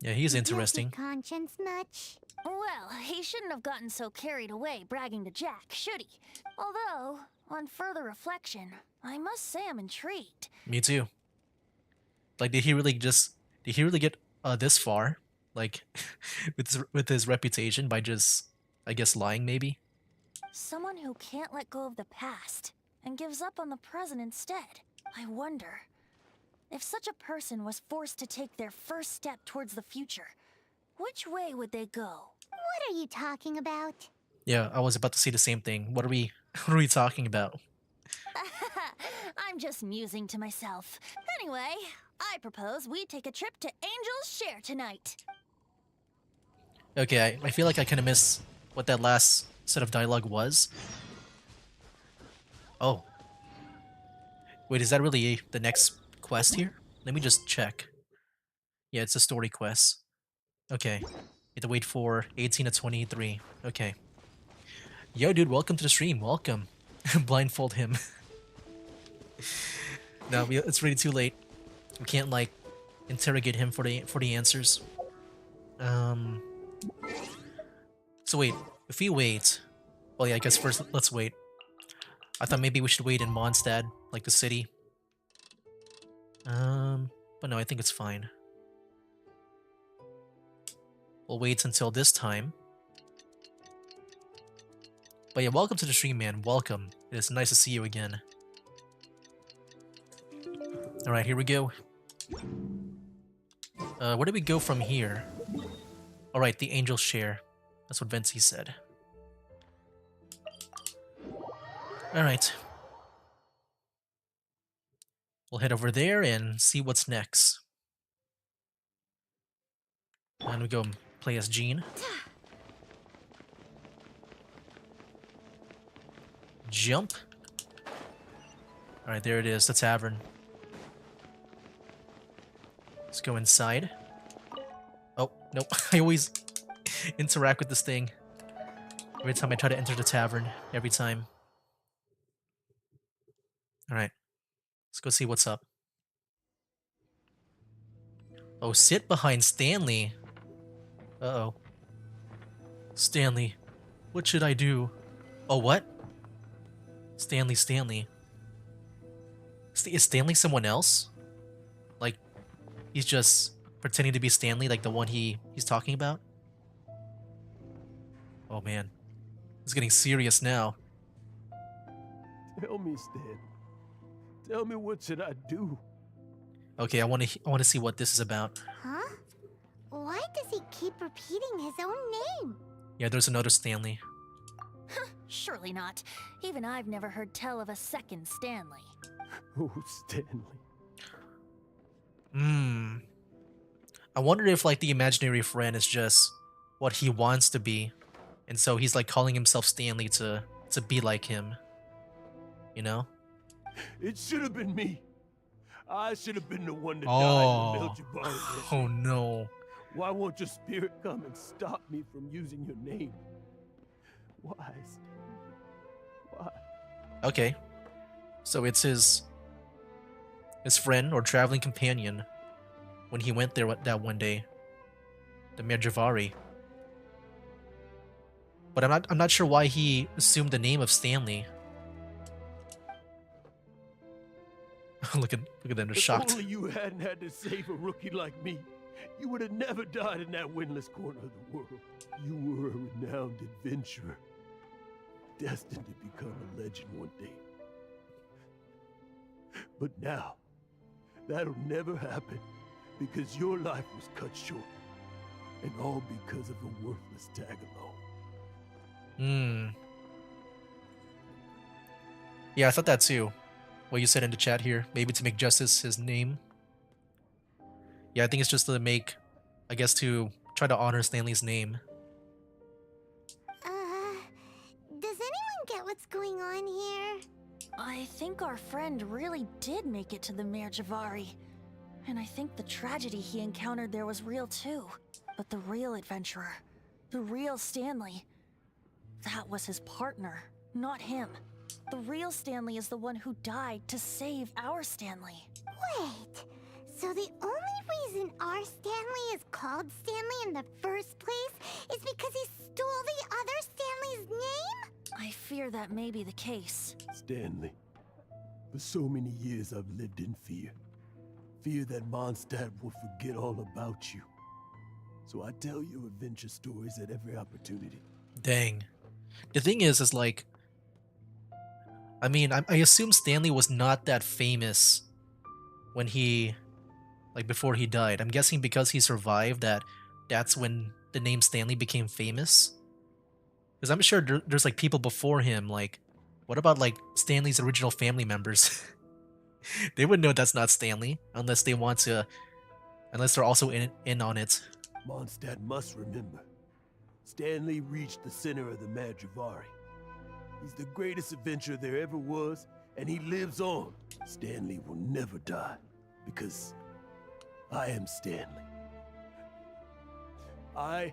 Yeah, he's Guilty interesting. conscience much? Well, he shouldn't have gotten so carried away bragging to Jack, should he? Although, on further reflection, I must say I'm intrigued. Me too. Like, did he really get this far? Like, with his reputation by just, I guess, lying maybe? Someone who can't let go of the past and gives up on the present instead. I wonder, if such a person was forced to take their first step towards the future, which way would they go? What are you talking about? Yeah, I was about to say the same thing. What are we what are we talking about? I'm just musing to myself. Anyway, I propose we take a trip to Angel's Share tonight. Okay, I feel like I kind of missed what that last set of dialogue was. Oh. Wait, is that really the next quest here? Let me just check. Yeah, it's a story quest. Okay. You have to wait for 18 to 23. Okay. Yo, dude, welcome to the stream. Welcome. Blindfold him. No, it's really too late. We can't, like, interrogate him for the answers. So wait, if we wait... Well, yeah, I guess first let's wait. I thought maybe we should wait in Mondstadt, like the city. But no, I think it's fine. We'll wait until this time. But yeah, welcome to the stream, man. Welcome. It is nice to see you again. Alright, here we go. Where do we go from here? Alright, the Angel's Share. That's what Venti said. Alright. We'll head over there and see what's next. And we go play as Jean. Jump. Alright, there it is, the tavern. Let's go inside. Oh, nope. I always interact with this thing. Every time I try to enter the tavern. Every time. Alright. Let's go see what's up. Oh, sit behind Stanley. Uh-oh. Stanley. What should I do? Oh, what? Stanley. Is Stanley someone else? Like, he's just pretending to be Stanley, like the one he's talking about? Oh man. It's getting serious now. Tell me, Stan. Tell me, what should I do? Okay, I want to see what this is about. Huh? Why does he keep repeating his own name? Yeah, there's another Stanley. Surely not. Even I've never heard tell of a second Stanley. Oh, Stanley. I wonder if, like, the imaginary friend is just what he wants to be. And so he's, like, calling himself Stanley to be like him. You know? It should have been me. I should have been the one that Oh. died in the Melchior. Oh no. Why won't your spirit come and stop me from using your name? Why, Stanley? Why? Okay. So it's his friend or traveling companion when he went there that one day. The Mayor Javari. But I'm not sure why he assumed the name of Stanley. look at them, they're If shocked. only you hadn't had to save a rookie like me, you would have never died in that windless corner of the world. You were a renowned adventurer, destined to become a legend one day. But now, that'll never happen because your life was cut short, and all because of a worthless tag-along. Yeah, I thought that too. What you said in the chat here, maybe to make justice his name. Yeah, I think it's just to make, I guess, to try to honor Stanley's name. Does anyone get what's going on here? I think our friend really did make it to the Mayor Javari. And I think the tragedy he encountered there was real too. But the real adventurer, the real Stanley, that was his partner, not him. The real Stanley is the one who died to save our Stanley. Wait, So the only reason our Stanley is called Stanley in the first place is because he stole the other Stanley's name? I fear that may be the case. Stanley, for so many years I've lived in fear. Fear that Mondstadt will forget all about you. So I tell you adventure stories at every opportunity. Dang. The thing is like, I mean, I assume Stanley was not that famous when he, like before he died. I'm guessing because he survived that's when the name Stanley became famous. Because I'm sure there's like people before him, like, what about like Stanley's original family members? They would know that's not Stanley unless they want to, unless they're also in on it. Mondstadt must remember, Stanley reached the center of the Madrivari. He's the greatest adventurer there ever was, and he lives on. Stanley will never die, because I am Stanley. I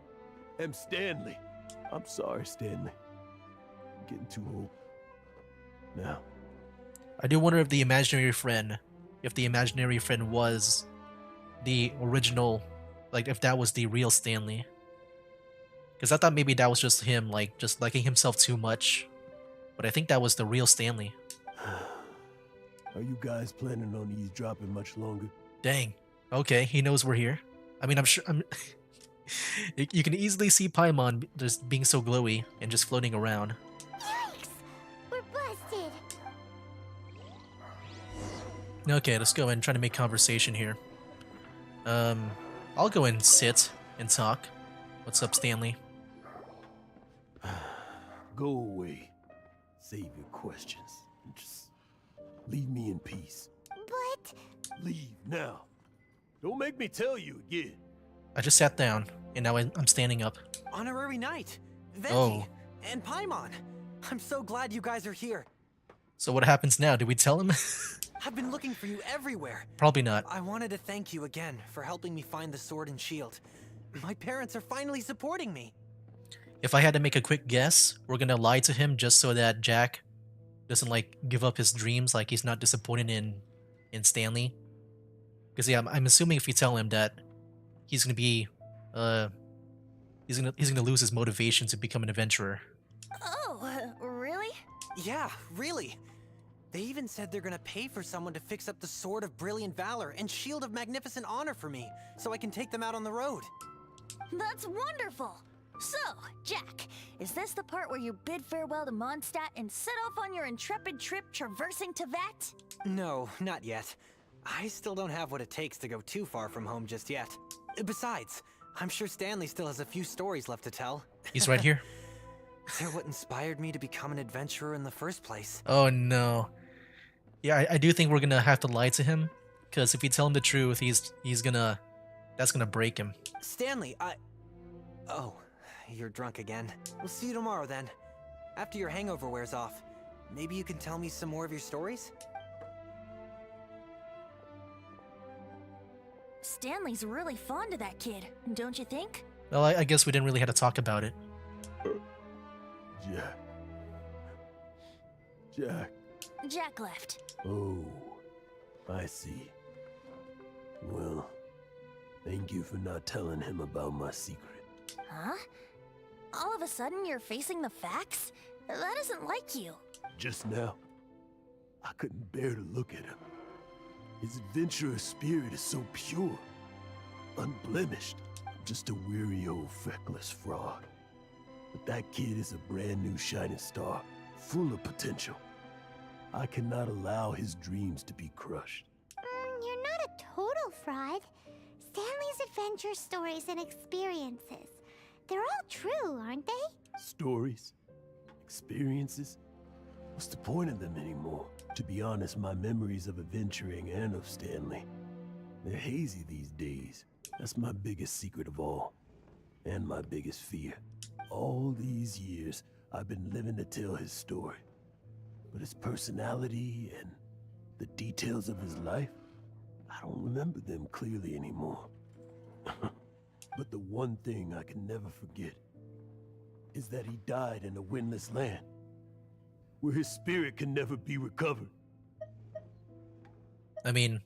am Stanley. I'm sorry, Stanley. I'm getting too old. Now. I do wonder if the imaginary friend was the original, like if that was the real Stanley. Because I thought maybe that was just him, like just liking himself too much. But I think that was the real Stanley. Are you guys planning on eavesdropping much longer? Dang. Okay, he knows we're here. I mean, I'm sure. You can easily see Paimon just being so glowy and just floating around. Yikes! We're busted! Okay, let's go and try to make conversation here. I'll go and sit and talk. What's up, Stanley? Go away. Save your questions. And just leave me in peace. But... Leave now. Don't make me tell you again. I just sat down, and now I'm standing up. Honorary Knight, Venti, Oh. and Paimon. I'm so glad you guys are here. So what happens now? Do we tell him? I've been looking for you everywhere. Probably not. I wanted to thank you again for helping me find the sword and shield. My parents are finally supporting me. If I had to make a quick guess, we're gonna lie to him just so that Jack doesn't like give up his dreams, like he's not disappointed in Stanley. Because yeah, I'm assuming if you tell him that he's gonna be he's gonna lose his motivation to become an adventurer. Oh, really? Yeah, really. They even said they're gonna pay for someone to fix up the Sword of Brilliant Valor and Shield of Magnificent Honor for me, so I can take them out on the road. That's wonderful! So, Jack, is this the part where you bid farewell to Mondstadt and set off on your intrepid trip traversing Tevat? No, not yet. I still don't have what it takes to go too far from home just yet. Besides, I'm sure Stanley still has a few stories left to tell. He's right here. They're what inspired me to become an adventurer in the first place. Oh no. Yeah, I do think we're gonna have to lie to him, because if we tell him the truth, that's gonna break him. Stanley, Oh, you're drunk again. We'll see you tomorrow then. After your hangover wears off. Maybe you can tell me some more of your stories? Stanley's really fond of that kid, don't you think? Well, I guess we didn't really have to talk about it. Jack. Jack. Jack left. Oh, I see. Well, thank you for not telling him about my secret. Huh? All of a sudden you're facing the facts? That isn't like you. Just now, I couldn't bear to look at him. His adventurous spirit is so pure, unblemished. Just a weary old feckless fraud. But that kid is a brand new shining star, full of potential. I cannot allow his dreams to be crushed. You're not a total fraud. Stanley's adventure stories and experiences. They're all true, aren't they? Stories? Experiences? What's the point of them anymore? To be honest, my memories of adventuring and of Stanley, they're hazy these days. That's my biggest secret of all. And my biggest fear. All these years, I've been living to tell his story. But his personality and the details of his life, I don't remember them clearly anymore. But the one thing I can never forget is that he died in a windless land, where his spirit can never be recovered. I mean,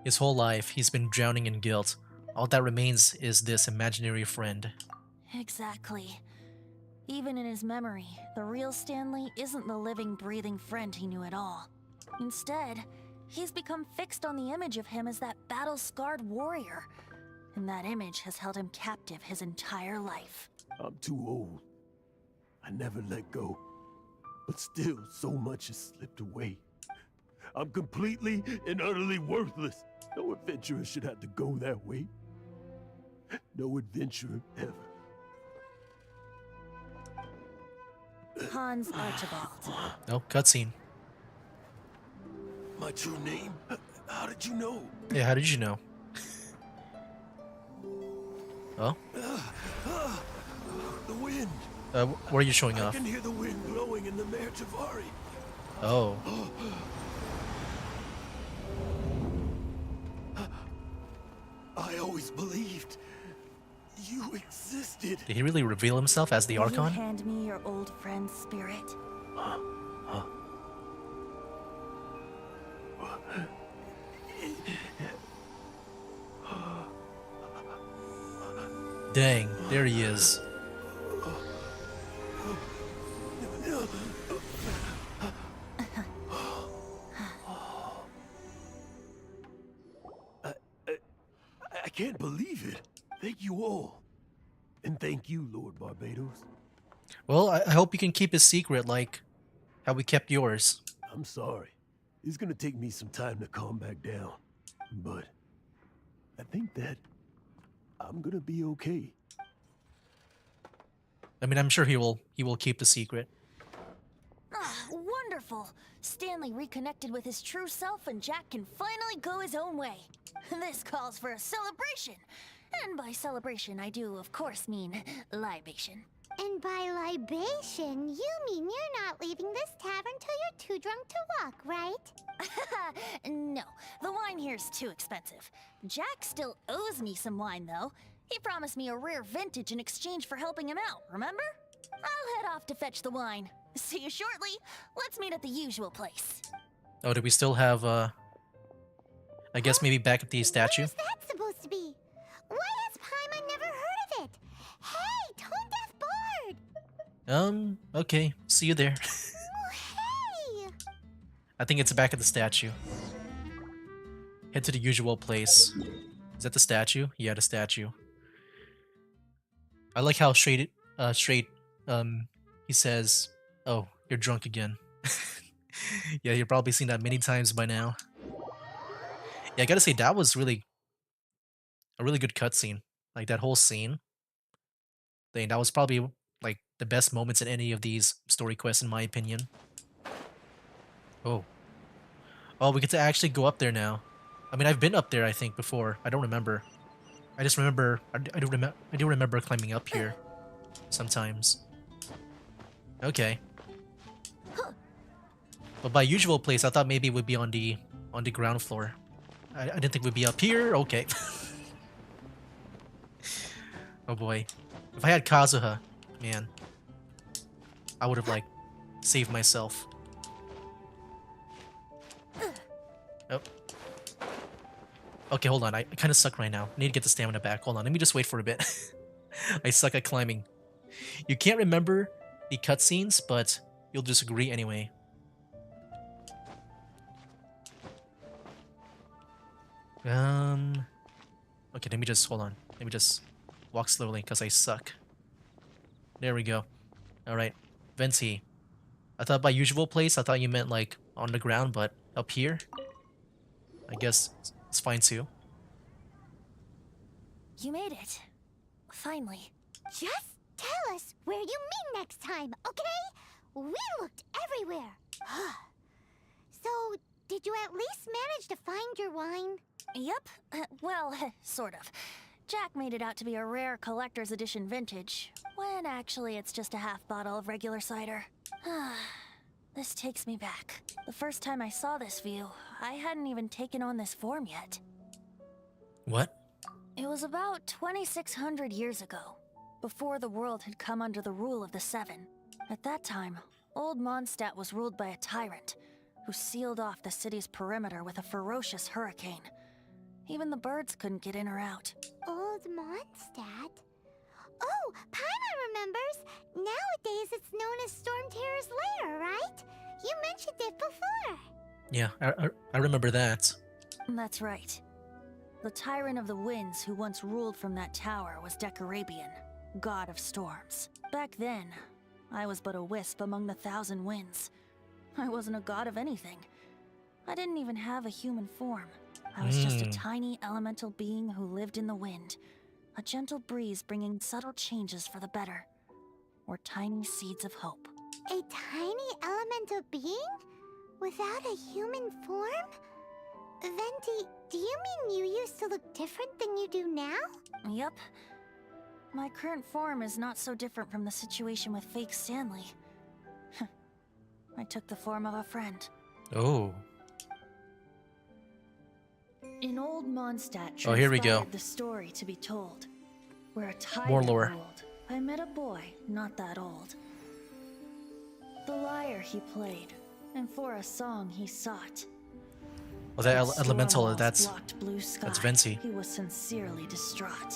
His whole life, he's been drowning in guilt. All that remains is this imaginary friend. Exactly. Even in his memory, the real Stanley isn't the living, breathing friend he knew at all. Instead, he's become fixed on the image of him as that battle-scarred warrior. And that image has held him captive his entire life. I'm too old. I never let go. But still, so much has slipped away. I'm completely and utterly worthless. No adventurer should have to go that way. No adventurer ever. Hans Archibald. Oh, cutscene. My true name? How did you know? Yeah, how did you know? Oh? The wind. Where are you showing I off? can hear the wind blowing in the Mare Tavari. Oh. I always believed you existed. Did he really reveal himself as the Will Archon? you hand me your old friend's spirit? Dang, there he is. I can't believe it. Thank you all. And thank you, Lord Barbados. Well, I hope you can keep his secret like how we kept yours. I'm sorry. It's gonna take me some time to calm back down. But I think that I'm gonna be okay. I mean, I'm sure he will keep the secret. Ah, wonderful! Stanley reconnected with his true self and Jack can finally go his own way. This calls for a celebration. And by celebration, I do, of course, mean libation. And by libation, you mean you're not leaving this tavern till you're too drunk to walk, right? No, the wine here's too expensive. Jack still owes me some wine, though. He promised me a rare vintage in exchange for helping him out, remember? I'll head off to fetch the wine. See you shortly. Let's meet at the usual place. Oh, do we still have, I guess maybe back at the statue? What is that supposed to be? Why has Paimon never heard of it? Hey, Tone Deaf Bard! Okay. See you there. Hey! I think it's back at the statue. Head to the usual place. Is that the statue? Yeah, the statue. I like how straight, he says, "Oh, you're drunk again." Yeah, you've probably seen that many times by now. Yeah, I gotta say, that was really a really good cutscene. Like, that whole scene. Thing, that was probably, like, the best moments in any of these story quests, in my opinion. Oh. Oh, we get to actually go up there now. I mean, I've been up there, I think, before. I don't remember. I just remember... I do remember climbing up here. Sometimes. Okay. But by usual place, I thought maybe it would be on the ground floor. I didn't think we'd be up here. Okay. Oh boy. If I had Kazuha, man, I would have, like, saved myself. Oh. Okay, hold on. I kind of suck right now. I need to get the stamina back. Hold on. Let me just wait for a bit. I suck at climbing. You can't remember the cutscenes, but you'll disagree anyway. Okay, let me just, hold on. Let me just walk slowly, because I suck. There we go. Alright. Venti. I thought by usual place, I thought you meant, like, on the ground, but up here? I guess it's fine too. You made it. Finally. Just tell us where you meet next time, okay? We looked everywhere. So, did you at least manage to find your wine? Yep. Well, sort of. Jack made it out to be a rare collector's edition vintage, when actually it's just a half bottle of regular cider. This takes me back. The first time I saw this view, I hadn't even taken on this form yet. What? It was about 2,600 years ago, before the world had come under the rule of the Seven. At that time, old Mondstadt was ruled by a tyrant, who sealed off the city's perimeter with a ferocious hurricane. Even the birds couldn't get in or out. Old Mondstadt? Oh, Paimon remembers! Nowadays it's known as Storm Terror's lair, right? You mentioned it before. Yeah, I remember that. That's right. The Tyrant of the Winds who once ruled from that tower was Decarabian, god of storms. Back then, I was but a wisp among the 1,000 winds. I wasn't a god of anything. I didn't even have a human form. I was just a tiny elemental being who lived in the wind. A gentle breeze bringing subtle changes for the better. Or tiny seeds of hope. A tiny elemental being? Without a human form? Venti, do you mean you used to look different than you do now? Yep. My current form is not so different from the situation with fake Stanley. I took the form of a friend. Oh. In old Mondstadt Oh, here we go. transpired the story to be told. Where a tyrant More lore. ruled, I met a boy not that old. The lyre he played, and for a song he sought. Well, that When elemental, storm walls that's blocked blue sky, Venti. He was sincerely distraught.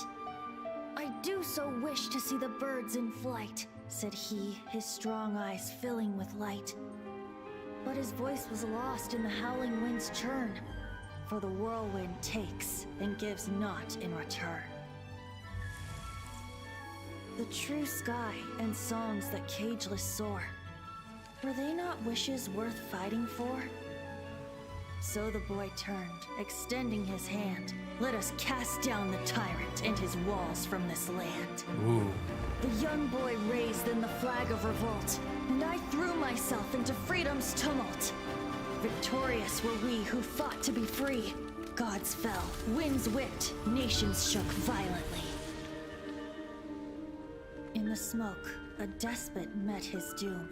I do so wish to see the birds in flight, said he, his strong eyes filling with light. But his voice was lost in the howling wind's churn, for the whirlwind takes and gives not in return. The true sky and songs that cageless soar, were they not wishes worth fighting for? So the boy turned, extending his hand. Let us cast down the tyrant and his walls from this land. Ooh. The young boy raised then the flag of revolt, and I threw myself into freedom's tumult. Victorious were we who fought to be free. Gods fell, winds whipped, nations shook violently. In the smoke, a despot met his doom.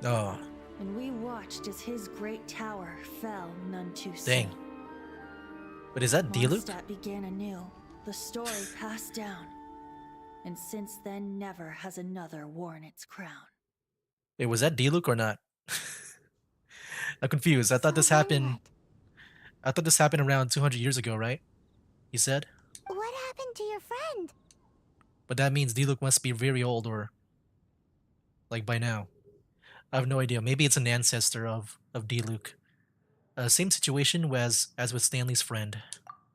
Oh. And we watched as his great tower fell none too soon. Dang. But is that Diluc? Mondstadt began anew. The story passed down. And since then, never has another worn its crown. Wait, was that Diluc or not? I'm confused. I thought this So then happened. what? I thought this happened around 200 years ago, right? You said? What happened to your friend? But that means Diluc must be very old, or like by now. I have no idea. Maybe it's an ancestor of Diluc. Same situation as with Stanley's friend.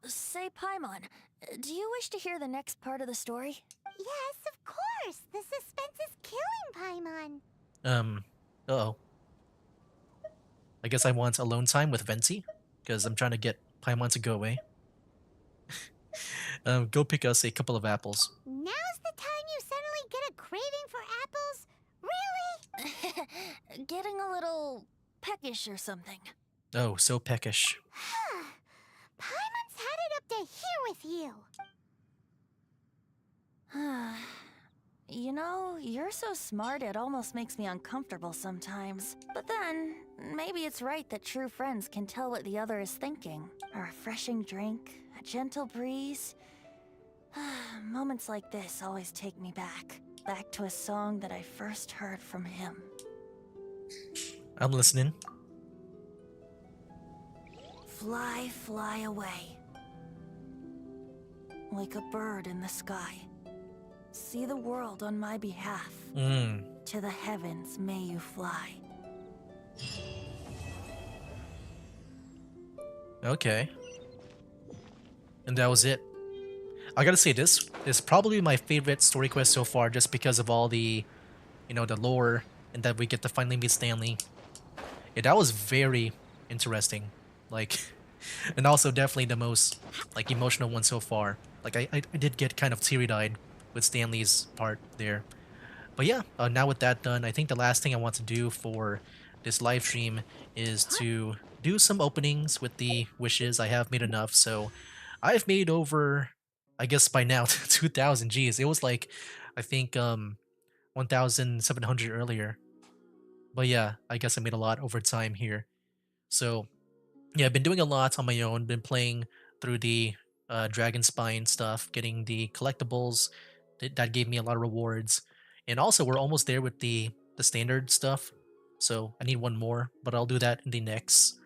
Say, Paimon, do you wish to hear the next part of the story? Yes, of course. The suspense is killing Paimon. Uh-oh. I guess I want alone time with Venti, because I'm trying to get Paimon to go away. Go pick us a couple of apples. Now's the time you suddenly get a craving for apples? Really? Getting a little peckish or something. Oh, so peckish. Paimon's had it up to here with you. You know, you're so smart it almost makes me uncomfortable sometimes. But then, maybe it's right that true friends can tell what the other is thinking. A refreshing drink, a gentle breeze. Moments like this always take me back. Back to a song that I first heard from him. I'm listening. Fly, fly away. Like a bird in the sky. See the world on my behalf. To the heavens may you fly. Okay. And that was it. I gotta say, this is probably my favorite story quest so far, just because of all the, the lore, and that we get to finally meet Stanley. Yeah, that was very interesting. Like, and also definitely the most, emotional one so far. Like, I did get kind of teary-eyed with Stanley's part there. But yeah, now with that done, I think the last thing I want to do for this live stream is to do some openings with the wishes. I have made enough, so I've made over, I guess by now, 2,000. Geez, it was like, I think, 1,700 earlier. But yeah, I guess I made a lot over time here. So yeah, I've been doing a lot on my own. Been playing through the Dragon Spine stuff, getting the collectibles. That gave me a lot of rewards. And also, we're almost there with the standard stuff. So I need one more, but I'll do that in the next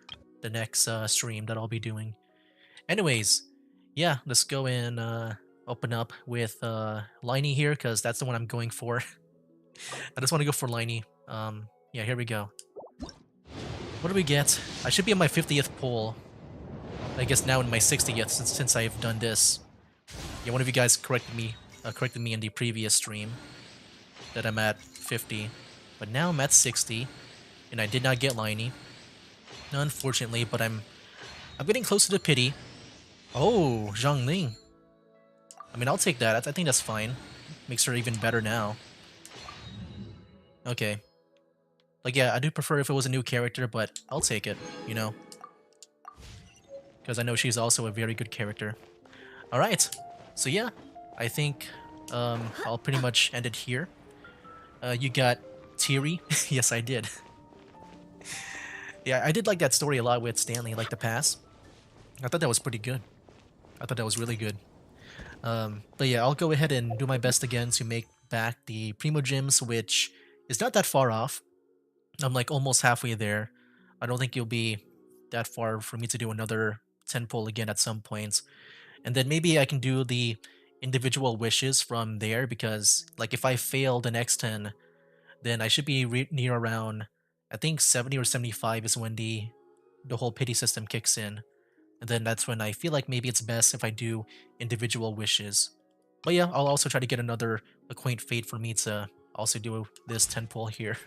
stream that I'll be doing. Anyways, yeah, let's go and open up with Liney here, because that's the one I'm going for. I just want to go for Liney. Yeah, here we go. What do we get? I should be on my 50th pull. I guess now in my 60th since I've done this. Yeah, one of you guys corrected me in the previous stream that I'm at 50, but now I'm at 60, and I did not get Liney, unfortunately. But I'm getting closer to pity. Oh, Zhangling. I mean, I'll take that. I think that's fine. Makes her even better now. Okay. Like, yeah, I do prefer if it was a new character, but I'll take it, you know? Because I know she's also a very good character. Alright. So yeah, I think I'll pretty much end it here. You got Teary? Yes, I did. Yeah, I did like that story a lot with Stanley, like the past. I thought that was pretty good. I thought that was really good. But yeah, I'll go ahead and do my best again to make back the Primo Gems, which is not that far off. I'm like almost halfway there. I don't think you'll be that far for me to do another 10 pull again at some point. And then maybe I can do the individual wishes from there, because like if I fail the next 10, then I should be near around, I think 70 or 75 is when the whole pity system kicks in. And then that's when I feel like maybe it's best if I do individual wishes. But yeah, I'll also try to get another Acquaint Fate for me to also do this 10 pull here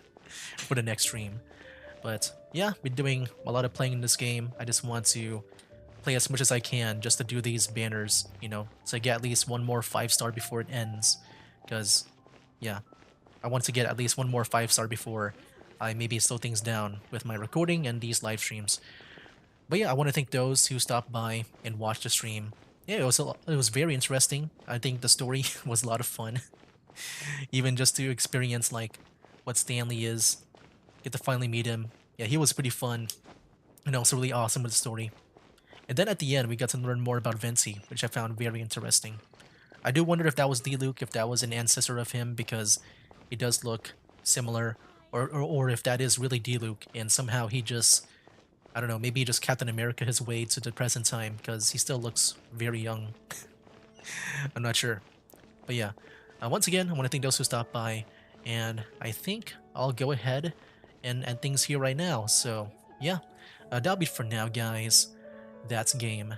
for the next stream. But yeah, been doing a lot of playing in this game. I just want to play as much as I can just to do these banners, you know, to get at least one more 5-star before it ends. Because, yeah, I want to get at least one more 5-star before I maybe slow things down with my recording and these live streams. But yeah, I want to thank those who stopped by and watched the stream. Yeah, it was very interesting. I think the story was a lot of fun. Even just to experience like what Stanley is, get to finally meet him. Yeah, he was pretty fun and also really awesome with the story. And then at the end, we got to learn more about Venti, which I found very interesting. I do wonder if that was Diluc, if that was an ancestor of him, because he does look similar, or if that is really Diluc, and somehow he just, I don't know, maybe he just Captain America his way to the present time, because he still looks very young. I'm not sure. But yeah, once again, I want to thank those who stopped by, and I think I'll go ahead and end things here right now. So yeah, that'll be it for now, guys. That's game.